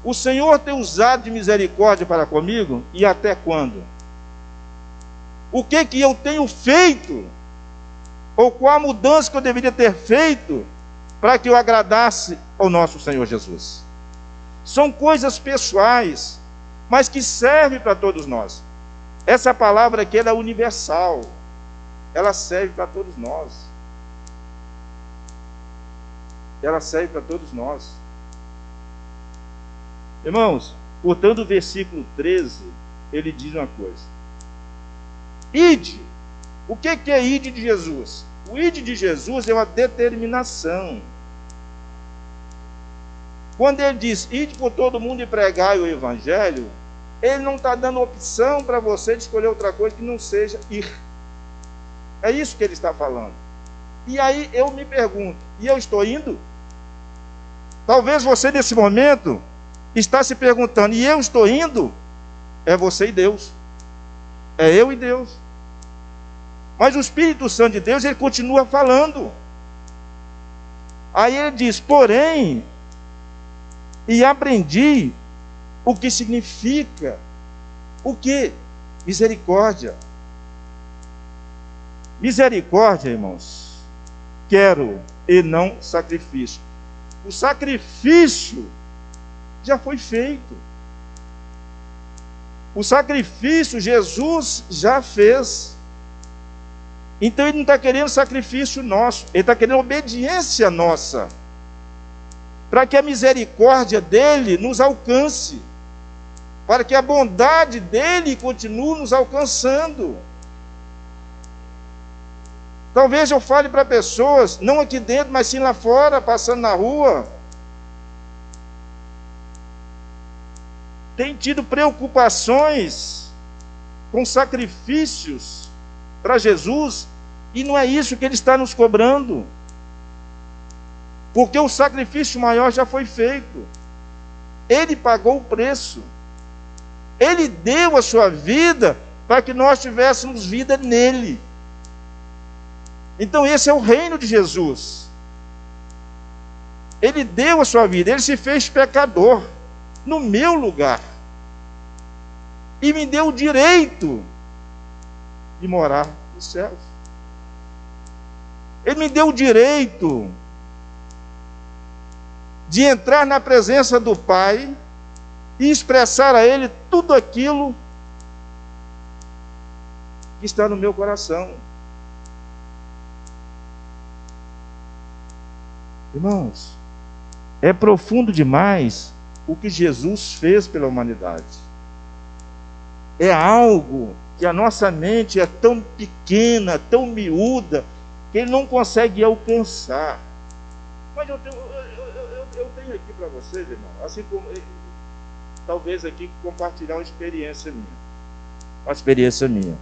O Senhor tem usado de misericórdia para comigo e até quando? O que eu tenho feito? Ou qual a mudança que eu deveria ter feito para que eu agradasse ao nosso Senhor Jesus? São coisas pessoais, mas que servem para todos nós. Essa palavra aqui ela é universal. Ela serve para todos nós. Ela serve para todos nós. Irmãos, portanto, o versículo 13, ele diz uma coisa. Ide. O que é ide de Jesus? O ide de Jesus é uma determinação. Quando ele diz, ide por todo mundo e pregai o evangelho, ele não está dando opção para você de escolher outra coisa que não seja ir. É isso que ele está falando. E aí eu me pergunto, e eu estou indo? Talvez você nesse momento está se perguntando, e eu estou indo? É você e Deus. É eu e Deus. Mas o Espírito Santo de Deus, ele continua falando. Aí ele diz, porém, e aprendi o que significa, o que? Misericórdia. Misericórdia, irmãos, quero e não sacrifício. O sacrifício já foi feito. O sacrifício Jesus já fez. Então ele não está querendo sacrifício nosso, ele está querendo obediência nossa, para que a misericórdia dele nos alcance, para que a bondade dele continue nos alcançando. Talvez eu fale para pessoas, não aqui dentro, mas sim lá fora, passando na rua, tem tido preocupações com sacrifícios para Jesus, e não é isso que ele está nos cobrando, porque o sacrifício maior já foi feito. Ele pagou o preço, ele deu a sua vida para que nós tivéssemos vida nele. Então esse é o reino de Jesus. Ele deu a sua vida, ele se fez pecador no meu lugar e me deu o direito de morar nos céus. Ele me deu o direito de entrar na presença do Pai e expressar a Ele tudo aquilo que está no meu coração. Irmãos, é profundo demais o que Jesus fez pela humanidade. É algo que a nossa mente é tão pequena, tão miúda, que ele não consegue alcançar. Mas eu tenho aqui para vocês, irmão, assim como talvez aqui compartilhar uma experiência minha.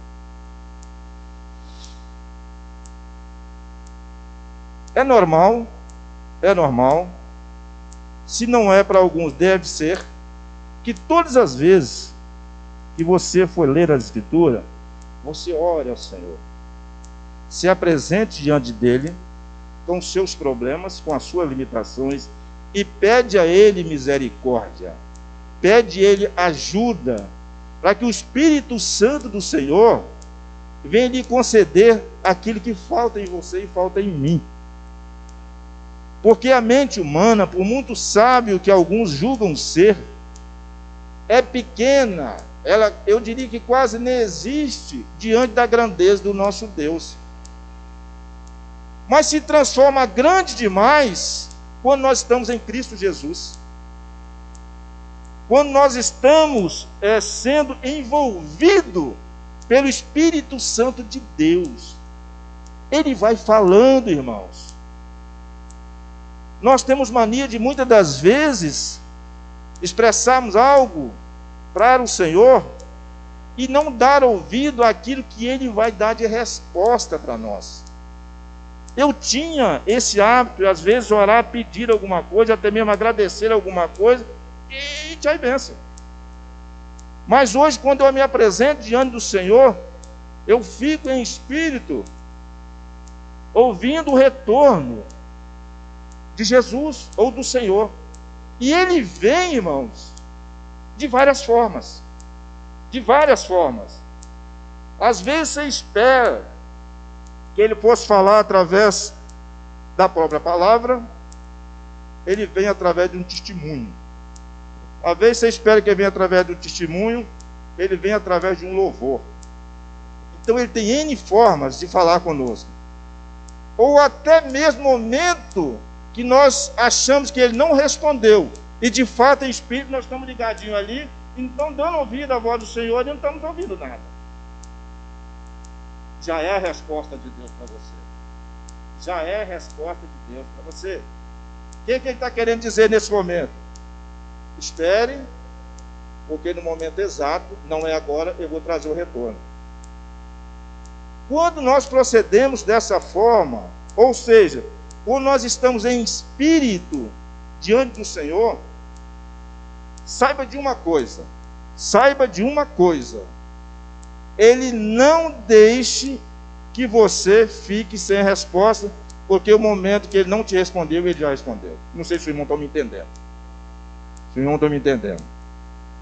É normal, se não é para alguns, deve ser, que todas as vezes que você for ler a Escritura, você ore ao Senhor, se apresente diante dele com os seus problemas, com as suas limitações, e pede a ele misericórdia, pede a ele ajuda, para que o Espírito Santo do Senhor venha lhe conceder aquilo que falta em você e falta em mim. Porque a mente humana, por muito sábio que alguns julgam ser, é pequena. Eu diria que quase nem existe diante da grandeza do nosso Deus. Mas se transforma grande demais quando nós estamos em Cristo Jesus. Quando nós estamos sendo envolvidos pelo Espírito Santo de Deus. Ele vai falando, irmãos. Nós temos mania de muitas das vezes expressarmos algo para o Senhor e não dar ouvido àquilo que Ele vai dar de resposta para nós. Eu tinha esse hábito, às vezes orar, pedir alguma coisa, até mesmo agradecer alguma coisa, e tchau e benção. Mas hoje, quando eu me apresento diante do Senhor, eu fico em espírito, ouvindo o retorno de Jesus ou do Senhor. E Ele vem, irmãos, de várias formas. De várias formas. Às vezes você espera que Ele fosse falar através da própria palavra, Ele vem através de um testemunho. Às vezes você espera que Ele venha através do testemunho, Ele vem através de um louvor. Então Ele tem N formas de falar conosco. Ou até mesmo momento que nós achamos que Ele não respondeu, e de fato em espírito nós estamos ligadinhos ali, e não estamos dando ouvido à voz do Senhor, e não estamos ouvindo nada. Já é a resposta de Deus para você. Já é a resposta de Deus para você. O que Ele está querendo dizer nesse momento? Espere, porque no momento exato, não é agora, eu vou trazer o retorno. Quando nós procedemos dessa forma, ou seja, quando nós estamos em espírito diante do Senhor, saiba de uma coisa, Ele não deixe que você fique sem resposta, porque o momento que Ele não te respondeu, Ele já respondeu. Não sei se os irmãos estão me entendendo.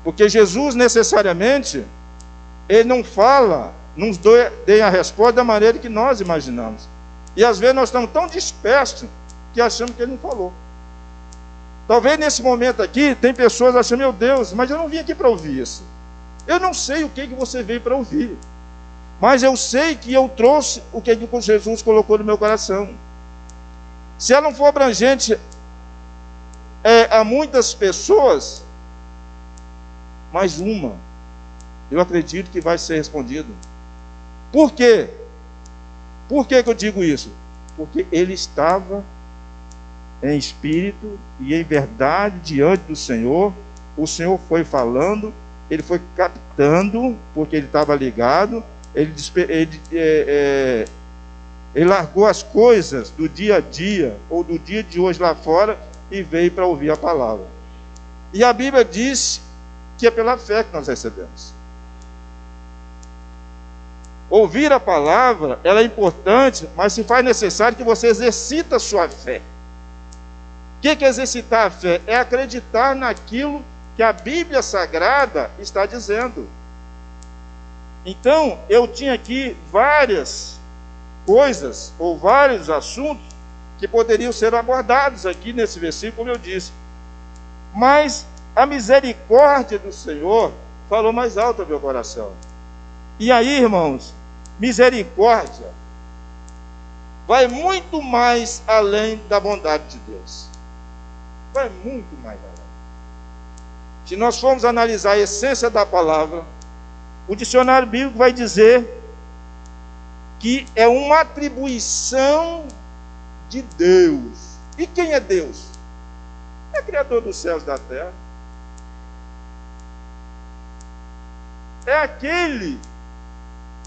Porque Jesus necessariamente, Ele não fala, nos dê a resposta da maneira que nós imaginamos. E às vezes nós estamos tão dispersos que achamos que Ele não falou. Talvez nesse momento aqui, tem pessoas achando, meu Deus, mas eu não vim aqui para ouvir isso. Eu não sei o que você veio para ouvir. Mas eu sei que eu trouxe o que Jesus colocou no meu coração. Se ela não for abrangente a muitas pessoas, mais uma, eu acredito que vai ser respondido. Por quê? Por que eu digo isso? Porque ele estava em espírito e em verdade diante do Senhor. O Senhor foi falando, ele foi captando, porque ele estava ligado. Ele largou as coisas do dia a dia, ou do dia de hoje lá fora, e veio para ouvir a palavra. E a Bíblia diz que é pela fé que nós recebemos. Ouvir a palavra, ela é importante, mas se faz necessário que você exercite a sua fé. O que é exercitar a fé? É acreditar naquilo que a Bíblia Sagrada está dizendo. Então, eu tinha aqui várias coisas, ou vários assuntos, que poderiam ser abordados aqui nesse versículo, como eu disse. Mas a misericórdia do Senhor falou mais alto ao meu coração. E aí, irmãos, misericórdia vai muito mais além da bondade de Deus. Vai muito mais além. Se nós formos analisar a essência da palavra, o dicionário bíblico vai dizer que é uma atribuição de Deus. E quem é Deus? É Criador dos céus e da terra. É aquele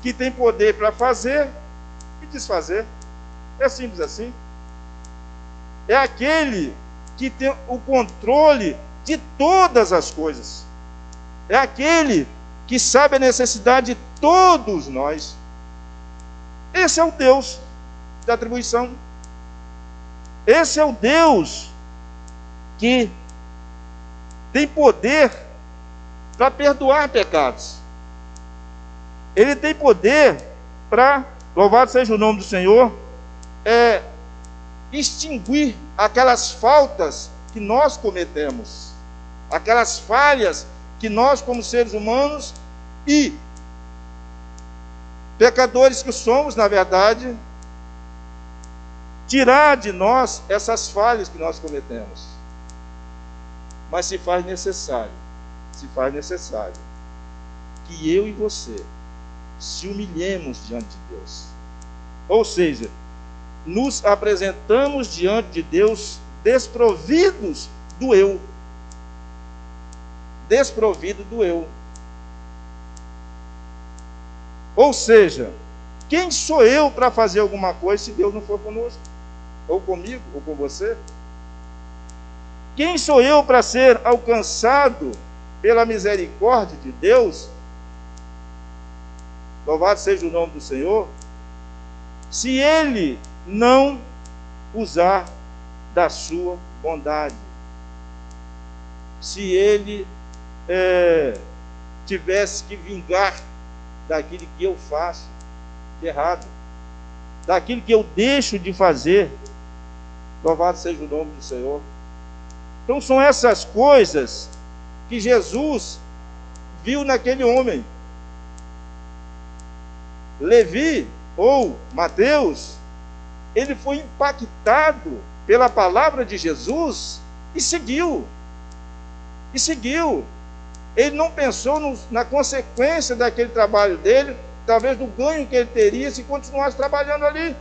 que tem poder para fazer e desfazer. É simples assim. É aquele que tem o controle de todas as coisas. É aquele que sabe a necessidade de todos nós. Esse é o Deus da atribuição. Esse é o Deus que tem poder para perdoar pecados. Ele tem poder para, louvado seja o nome do Senhor, extinguir aquelas faltas que nós cometemos, aquelas falhas que nós, como seres humanos e pecadores que somos, na verdade, tirar de nós essas falhas que nós cometemos. Mas se faz necessário que eu e você se humilhemos diante de Deus. Ou seja, nos apresentamos diante de Deus desprovidos do eu. Desprovido do eu. Ou seja, quem sou eu para fazer alguma coisa se Deus não for conosco? Ou comigo, ou com você? Quem sou eu para ser alcançado pela misericórdia de Deus? Louvado seja o nome do Senhor. Se Ele não usar da sua bondade, se Ele tivesse que vingar daquilo que eu faço de errado, daquilo que eu deixo de fazer, louvado seja o nome do Senhor. Então são essas coisas que Jesus viu naquele homem. Levi, ou Mateus, ele foi impactado pela palavra de Jesus e seguiu. Ele não pensou na consequência daquele trabalho dele, talvez do ganho que ele teria se continuasse trabalhando ali.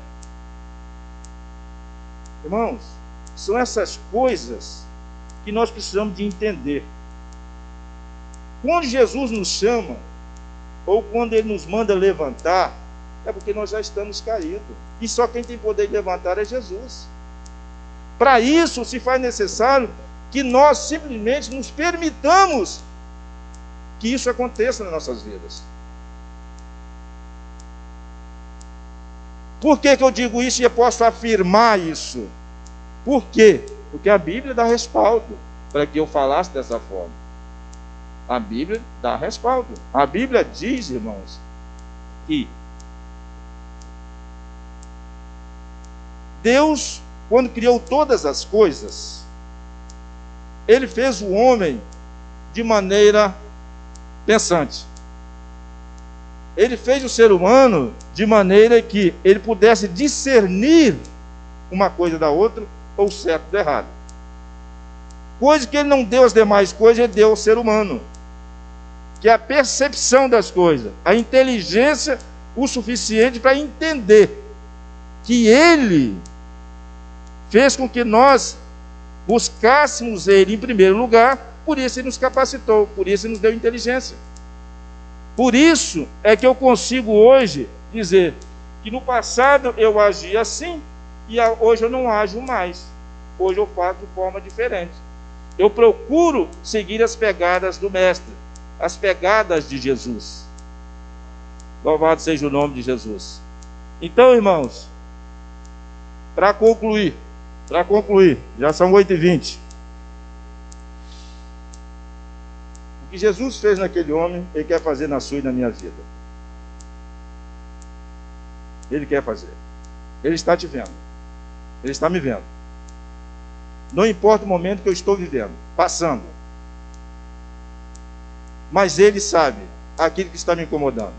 Irmãos, são essas coisas que nós precisamos de entender. Quando Jesus nos chama, ou quando Ele nos manda levantar, é porque nós já estamos caídos. E só quem tem poder de levantar é Jesus. Para isso se faz necessário que nós simplesmente nos permitamos que isso aconteça nas nossas vidas. Por que eu digo isso e eu posso afirmar isso? Por quê? Porque a Bíblia dá respaldo para que eu falasse dessa forma. A Bíblia dá respaldo. A Bíblia diz, irmãos, que Deus, quando criou todas as coisas, Ele fez o homem de maneira pensante. Ele fez o ser humano de maneira que ele pudesse discernir uma coisa da outra, ou certo do errado. Coisa que Ele não deu às demais coisas, Ele deu ao ser humano, que é a percepção das coisas, a inteligência o suficiente para entender que Ele fez com que nós buscássemos Ele em primeiro lugar, por isso Ele nos capacitou, por isso Ele nos deu inteligência. Por isso é que eu consigo hoje dizer que no passado eu agia assim e hoje eu não ajo mais. Hoje eu faço de forma diferente. Eu procuro seguir as pegadas do Mestre, as pegadas de Jesus. Louvado seja o nome de Jesus. Então, irmãos, para concluir, já são 8h20. O que Jesus fez naquele homem, Ele quer fazer na sua e na minha vida. Ele quer fazer. Ele está te vendo. Ele está me vendo. Não importa o momento que eu estou vivendo, passando. Mas Ele sabe aquilo que está me incomodando.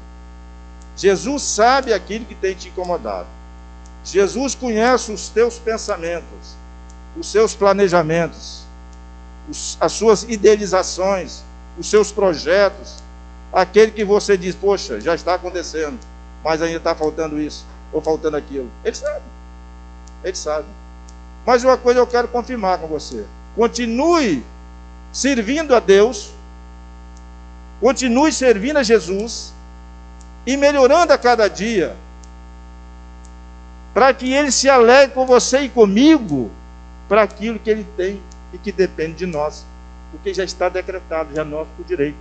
Jesus sabe aquilo que tem te incomodado. Jesus conhece os teus pensamentos, os seus planejamentos, as suas idealizações, os seus projetos, aquele que você diz, poxa, já está acontecendo, mas ainda está faltando isso, ou faltando aquilo. Ele sabe. Ele sabe. Mas uma coisa eu quero confirmar com você. Continue servindo a Deus, continue servindo a Jesus e melhorando a cada dia, para que Ele se alegre com você e comigo, para aquilo que Ele tem e que depende de nós, porque já está decretado, já é nosso por direito.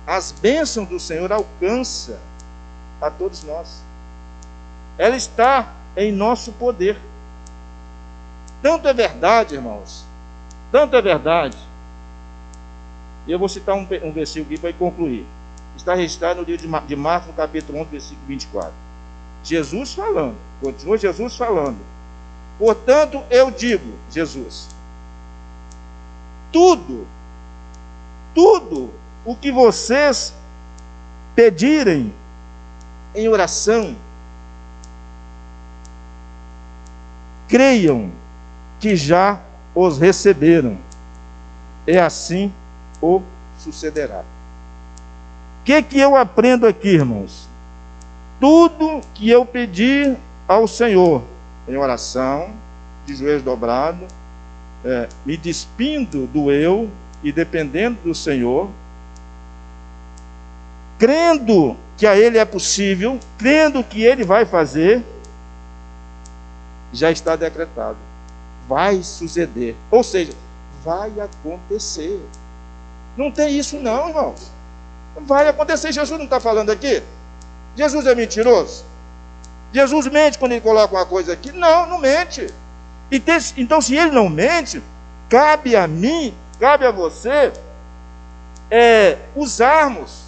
As bênçãos do Senhor alcançam a todos nós. Ela está em nosso poder. Tanto é verdade, irmãos, tanto é verdade. E eu vou citar um versículo aqui para concluir. Está registrado no livro de Marcos, no capítulo 11, versículo 24. Jesus falando, continua Jesus falando, Portanto, eu digo, Jesus, tudo o que vocês pedirem em oração, creiam que já os receberam, e assim o sucederá. O que eu aprendo aqui, irmãos? Tudo que eu pedir ao Senhor em oração, de joelhos dobrados, me despindo do eu e dependendo do Senhor, crendo que a Ele é possível, crendo que Ele vai fazer, já está decretado. Vai suceder. Ou seja, vai acontecer. Não tem isso não, irmãos. Vai acontecer. Jesus não está falando aqui? Jesus é mentiroso? Jesus mente quando Ele coloca uma coisa aqui? Não, não mente. Então, se Ele não mente, cabe a mim, cabe a você, usarmos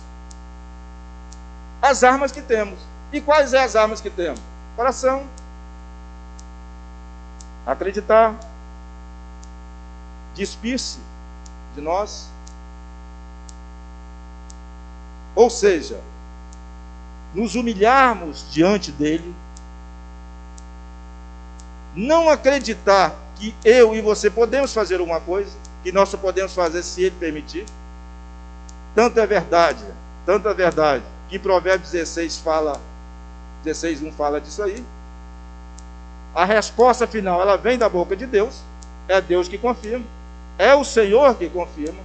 as armas que temos. E quais são as armas que temos? Oração. Acreditar. Despir-se de nós. Ou seja, nos humilharmos diante dele, não acreditar que eu e você podemos fazer alguma coisa, que nós só podemos fazer se ele permitir. Tanto é verdade, que em Provérbios 16:1 fala disso aí. A resposta final, ela vem da boca de Deus, é Deus que confirma, é o Senhor que confirma.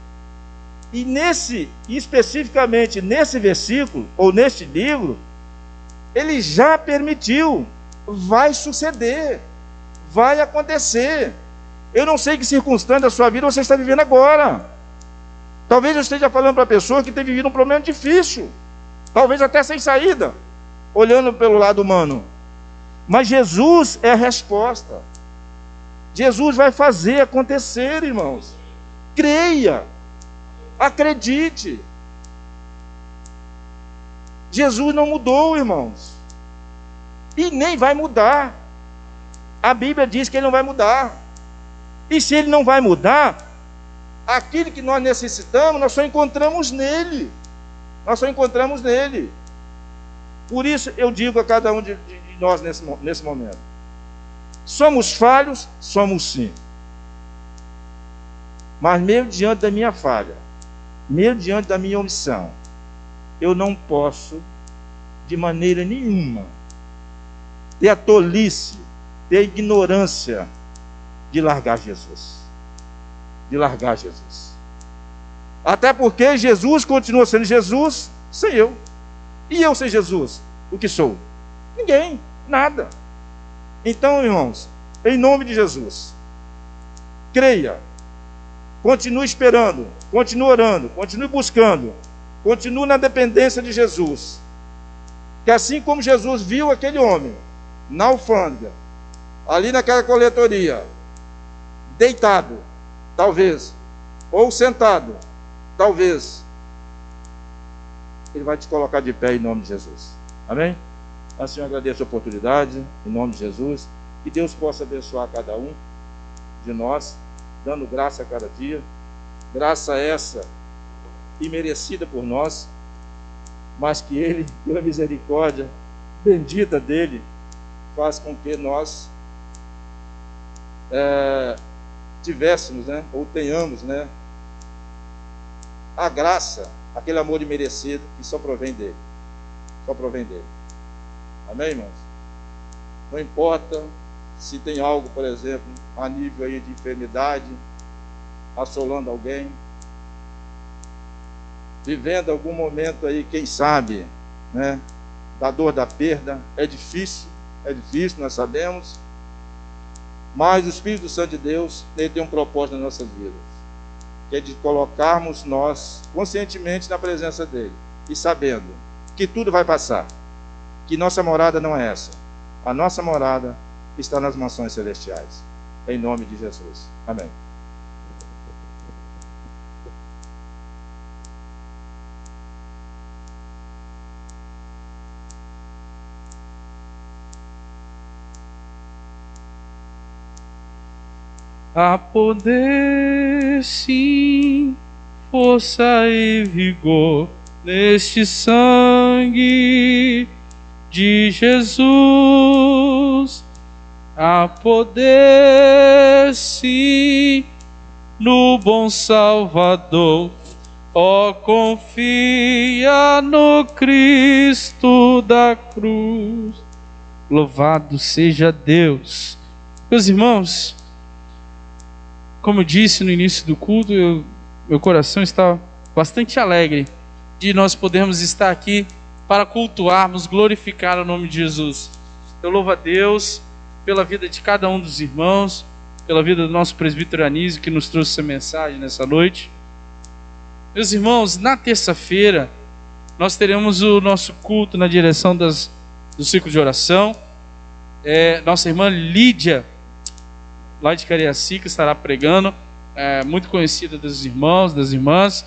E especificamente nesse versículo, ou neste livro, ele já permitiu, vai suceder, vai acontecer. Eu não sei que circunstância da sua vida você está vivendo agora. Talvez eu esteja falando para a pessoa que tem vivido um problema difícil, talvez até sem saída, olhando pelo lado humano. Mas Jesus é a resposta. Jesus vai fazer acontecer, irmãos. Creia. Acredite. Jesus não mudou, irmãos. E nem vai mudar. A Bíblia diz que ele não vai mudar. E se ele não vai mudar, aquilo que nós necessitamos, nós só encontramos nele. Nós só encontramos nele. Por isso eu digo a cada um de nós nesse momento: somos falhos? Somos sim. Mas mesmo diante da minha falha, mesmo diante da minha omissão, eu não posso, de maneira nenhuma, ter a tolice, ter a ignorância de largar Jesus. De largar Jesus. Até porque Jesus continua sendo Jesus sem eu. E eu sem Jesus, o que sou? Ninguém, nada. Então, irmãos, em nome de Jesus, creia, continue esperando, continue orando, continue buscando, continue na dependência de Jesus. Que assim como Jesus viu aquele homem na alfândega, ali naquela coletoria, deitado, talvez, ou sentado, talvez, ele vai te colocar de pé em nome de Jesus. Amém? Assim eu agradeço a oportunidade, em nome de Jesus, que Deus possa abençoar cada um de nós, dando graça a cada dia, graça essa imerecida por nós, mas que Ele, pela misericórdia bendita dEle, faz com que nós tivéssemos, ou tenhamos, a graça, aquele amor imerecido que só provém dEle. Só provém dEle. Amém, irmãos? Não importa se tem algo, por exemplo, a nível aí de enfermidade, assolando alguém, vivendo algum momento aí, quem sabe, da dor da perda. É difícil, nós sabemos, mas o Espírito Santo de Deus, ele tem um propósito nas nossas vidas, que é de colocarmos nós conscientemente na presença dele, e sabendo que tudo vai passar, que nossa morada não é essa, a nossa morada está nas mansões celestiais, em nome de Jesus. Amém. Há poder, sim, força e vigor neste sangue de Jesus. Há poder, sim, no bom Salvador. Ó, confia no Cristo da cruz. Louvado seja Deus. Meus irmãos, como eu disse no início do culto, meu coração está bastante alegre de nós podermos estar aqui para cultuarmos, glorificar o nome de Jesus. Eu louvo a Deus pela vida de cada um dos irmãos, pela vida do nosso presbítero Anísio, que nos trouxe essa mensagem nessa noite. Meus irmãos, na terça-feira nós teremos o nosso culto na direção do ciclo de oração. Nossa irmã Lídia, lá de Cariacica, estará pregando, muito conhecida dos irmãos, das irmãs,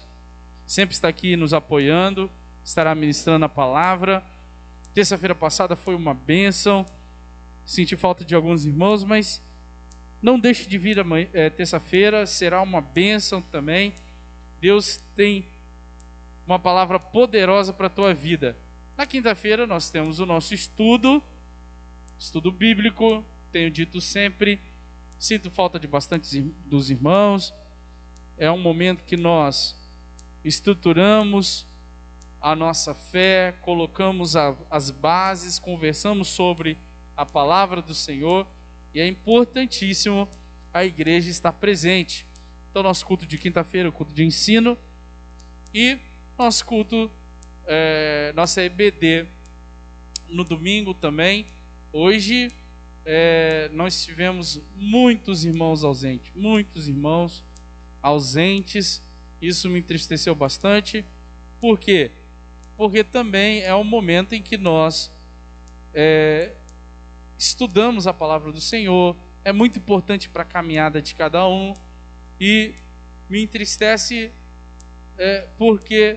sempre está aqui nos apoiando, estará ministrando a palavra. Terça-feira passada foi uma bênção, senti falta de alguns irmãos, mas não deixe de vir terça-feira, será uma bênção também. Deus tem uma palavra poderosa para a tua vida. Na quinta-feira nós temos o nosso estudo bíblico. Tenho dito sempre, sinto falta de bastantes dos irmãos. É um momento que nós estruturamos a nossa fé, colocamos as bases, conversamos sobre a palavra do Senhor, e é importantíssimo a igreja estar presente. Então, nosso culto de quinta-feira, o culto de ensino, e nosso culto, nossa EBD no domingo também. Hoje nós tivemos muitos irmãos ausentes. Isso me entristeceu bastante. Por quê? Porque também é um momento em que nós estudamos a palavra do Senhor. É muito importante para a caminhada de cada um. E me entristece porque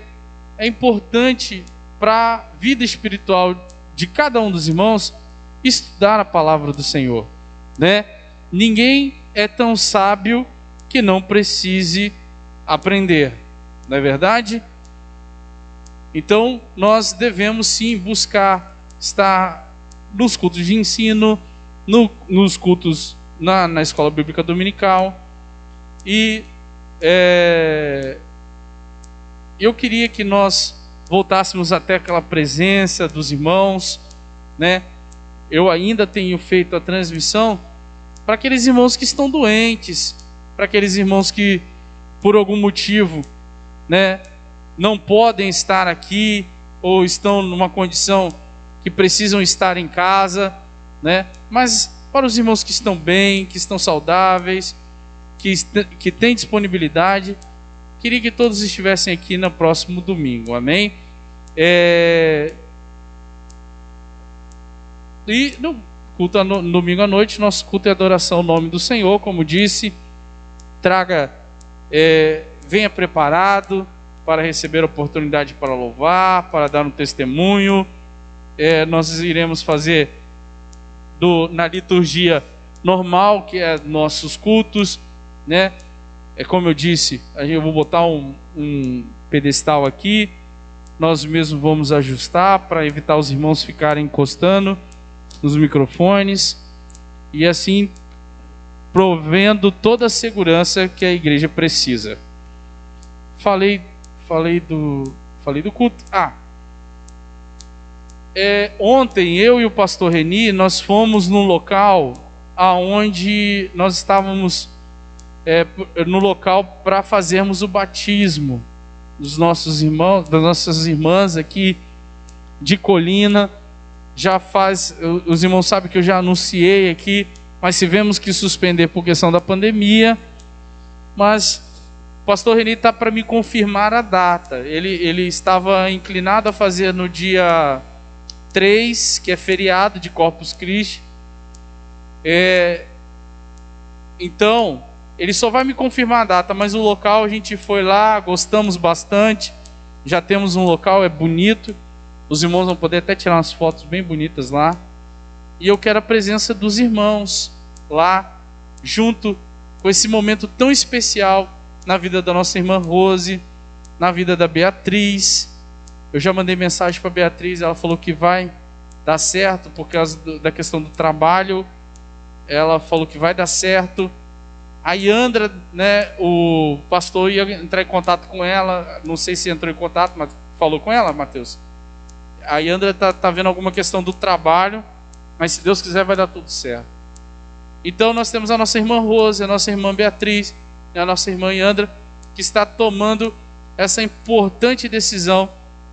é importante para a vida espiritual de cada um dos irmãos estudar a palavra do Senhor, né? Ninguém é tão sábio que não precise aprender, não é verdade? Então nós devemos sim buscar estar nos cultos de ensino, nos cultos na escola bíblica dominical. E eu queria que nós voltássemos até aquela presença dos irmãos, né? Eu ainda tenho feito a transmissão para aqueles irmãos que estão doentes, para aqueles irmãos que por algum motivo, né, não podem estar aqui, ou estão numa condição que precisam estar em casa, né? Mas para os irmãos que estão bem, que estão saudáveis, que têm disponibilidade, queria que todos estivessem aqui no próximo domingo, amém? E no culto no domingo à noite, nosso culto é adoração ao nome do Senhor, como disse. Venha preparado para receber a oportunidade para louvar, para dar um testemunho. Nós iremos fazer na liturgia normal, que é nossos cultos, né? Como eu disse, eu vou botar um pedestal aqui, nós mesmos vamos ajustar para evitar os irmãos ficarem encostando nos microfones, e assim provendo toda a segurança que a igreja precisa. Falei do culto. Ontem eu e o pastor Reni, nós fomos no local aonde nós estávamos no local para fazermos o batismo dos nossos irmãos, das nossas irmãs aqui de Colina. Os irmãos sabem que eu já anunciei aqui, mas tivemos que suspender por questão da pandemia. Mas o pastor Reni está para me confirmar a data. Ele estava inclinado a fazer no dia 3, que é feriado de Corpus Christi. Então ele só vai me confirmar a data, mas o local a gente foi lá, gostamos bastante. Já temos um local, é bonito. Os irmãos vão poder até tirar umas fotos bem bonitas lá. E eu quero a presença dos irmãos lá, junto com esse momento tão especial na vida da nossa irmã Rose, na vida da Beatriz. Eu já mandei mensagem para a Beatriz, ela falou que vai dar certo por causa da questão do trabalho. Ela falou que vai dar certo. A Yandra, né, o pastor ia entrar em contato com ela, não sei se entrou em contato, mas falou com ela, Mateus? A Yandra tá vendo alguma questão do trabalho, mas se Deus quiser vai dar tudo certo. Então nós temos a nossa irmã Rose, a nossa irmã Beatriz, a nossa irmã Yandra, que está tomando essa importante decisão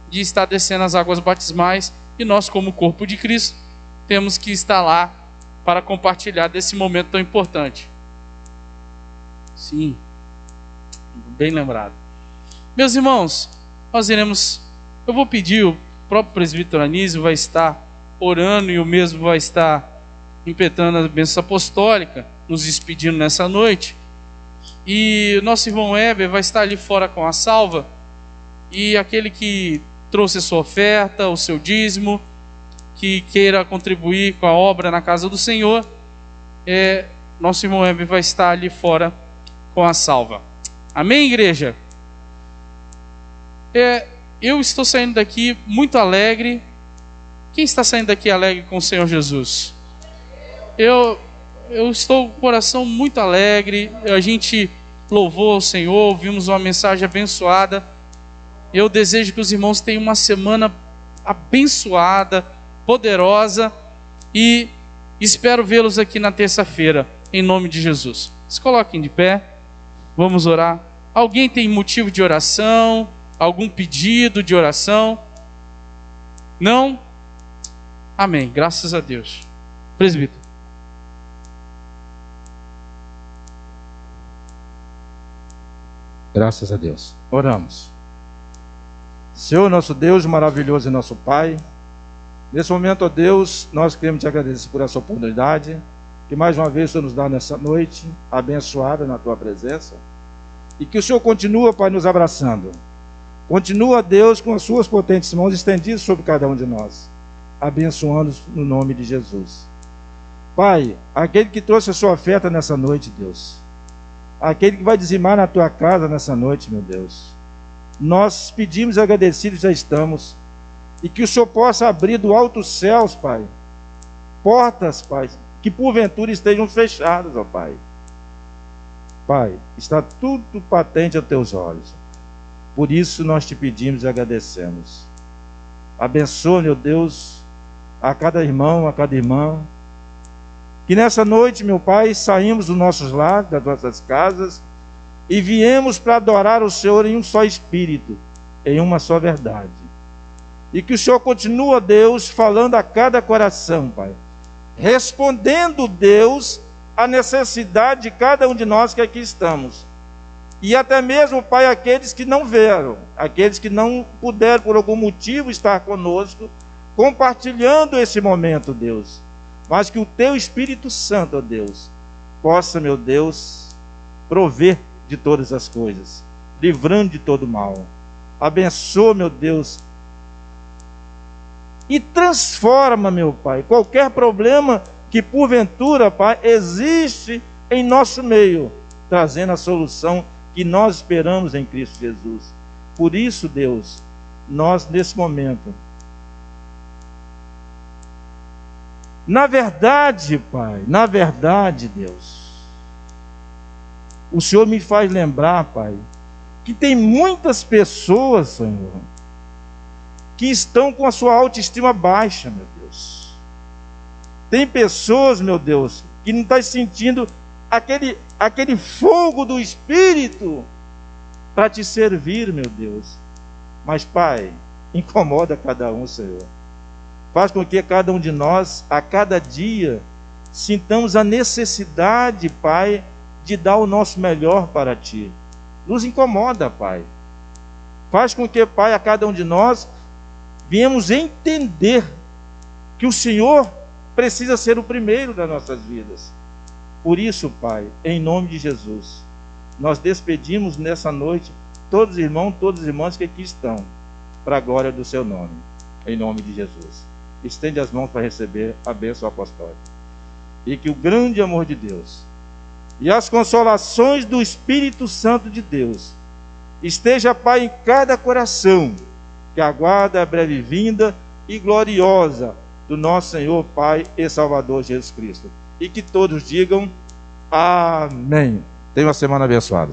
de estar descendo as águas batismais, e nós, como corpo de Cristo, temos que estar lá para compartilhar desse momento tão importante. Sim, bem lembrado. Meus irmãos, eu vou pedir, o próprio presbítero Anísio vai estar orando e o mesmo vai estar impetrando a bênção apostólica, nos despedindo nessa noite. E o nosso irmão Weber vai estar ali fora com a salva, e aquele que trouxe a sua oferta, o seu dízimo, que queira contribuir com a obra na casa do Senhor, nosso irmão Weber vai estar ali fora com a salva. Amém, igreja? Eu estou saindo daqui muito alegre. Quem está saindo daqui alegre com o Senhor Jesus? Eu estou com o coração muito alegre. A gente louvou ao Senhor, ouvimos uma mensagem abençoada. Eu desejo que os irmãos tenham uma semana abençoada, poderosa, e espero vê-los aqui na terça-feira, em nome de Jesus. Se coloquem de pé, vamos orar. Alguém tem motivo de oração? Algum pedido de oração? Não? Amém, graças a Deus. Presbítero. Graças a Deus. Oramos. Senhor, nosso Deus maravilhoso e nosso Pai, nesse momento, ó Deus, nós queremos te agradecer por essa oportunidade que mais uma vez o Senhor nos dá nessa noite, abençoada na tua presença, e que o Senhor continua, Pai, nos abraçando. Continua, Deus, com as suas potentes mãos estendidas sobre cada um de nós, abençoando-nos no nome de Jesus. Pai, aquele que trouxe a sua oferta nessa noite, Deus, aquele que vai dizimar na tua casa nessa noite, meu Deus, nós pedimos agradecidos, já estamos, e que o Senhor possa abrir do alto céus, Pai, portas, Pai, que porventura estejam fechadas, ó Pai. Pai, está tudo patente aos teus olhos, por isso nós te pedimos e agradecemos. Abençoa, meu Deus, a cada irmão, a cada irmã, que nessa noite, meu Pai, saímos dos nossos lares, das nossas casas, e viemos para adorar o Senhor em um só espírito, em uma só verdade. E que o Senhor continua, Deus, falando a cada coração, Pai, respondendo, Deus, a necessidade de cada um de nós que aqui estamos. E até mesmo, Pai, aqueles que não vieram, aqueles que não puderam por algum motivo estar conosco, compartilhando esse momento, Deus. Mas que o Teu Espírito Santo, ó Deus, possa, meu Deus, prover de todas as coisas, livrando de todo mal. Abençoa, meu Deus, e transforma, meu Pai, qualquer problema que porventura, Pai, existe em nosso meio, trazendo a solução que nós esperamos em Cristo Jesus. Por isso, Deus, nós nesse momento, na verdade, Pai, na verdade, Deus, o Senhor me faz lembrar, Pai, que tem muitas pessoas, Senhor, que estão com a sua autoestima baixa, meu Deus. Tem pessoas, meu Deus, que não estão sentindo aquele fogo do Espírito para te servir, meu Deus. Mas, Pai, incomoda cada um, Senhor. Faz com que cada um de nós, a cada dia, sintamos a necessidade, Pai, de dar o nosso melhor para Ti. Nos incomoda, Pai. Faz com que, Pai, a cada um de nós viemos entender que o Senhor precisa ser o primeiro das nossas vidas. Por isso, Pai, em nome de Jesus, nós despedimos nessa noite todos os irmãos, todas as irmãs que aqui estão, para a glória do Seu nome, em nome de Jesus. Estende as mãos para receber a bênção apostólica. E que o grande amor de Deus, e as consolações do Espírito Santo de Deus esteja, Pai, em cada coração que aguarda a breve vinda e gloriosa do nosso Senhor, Pai e Salvador Jesus Cristo. E que todos digam amém. Tenha uma semana abençoada.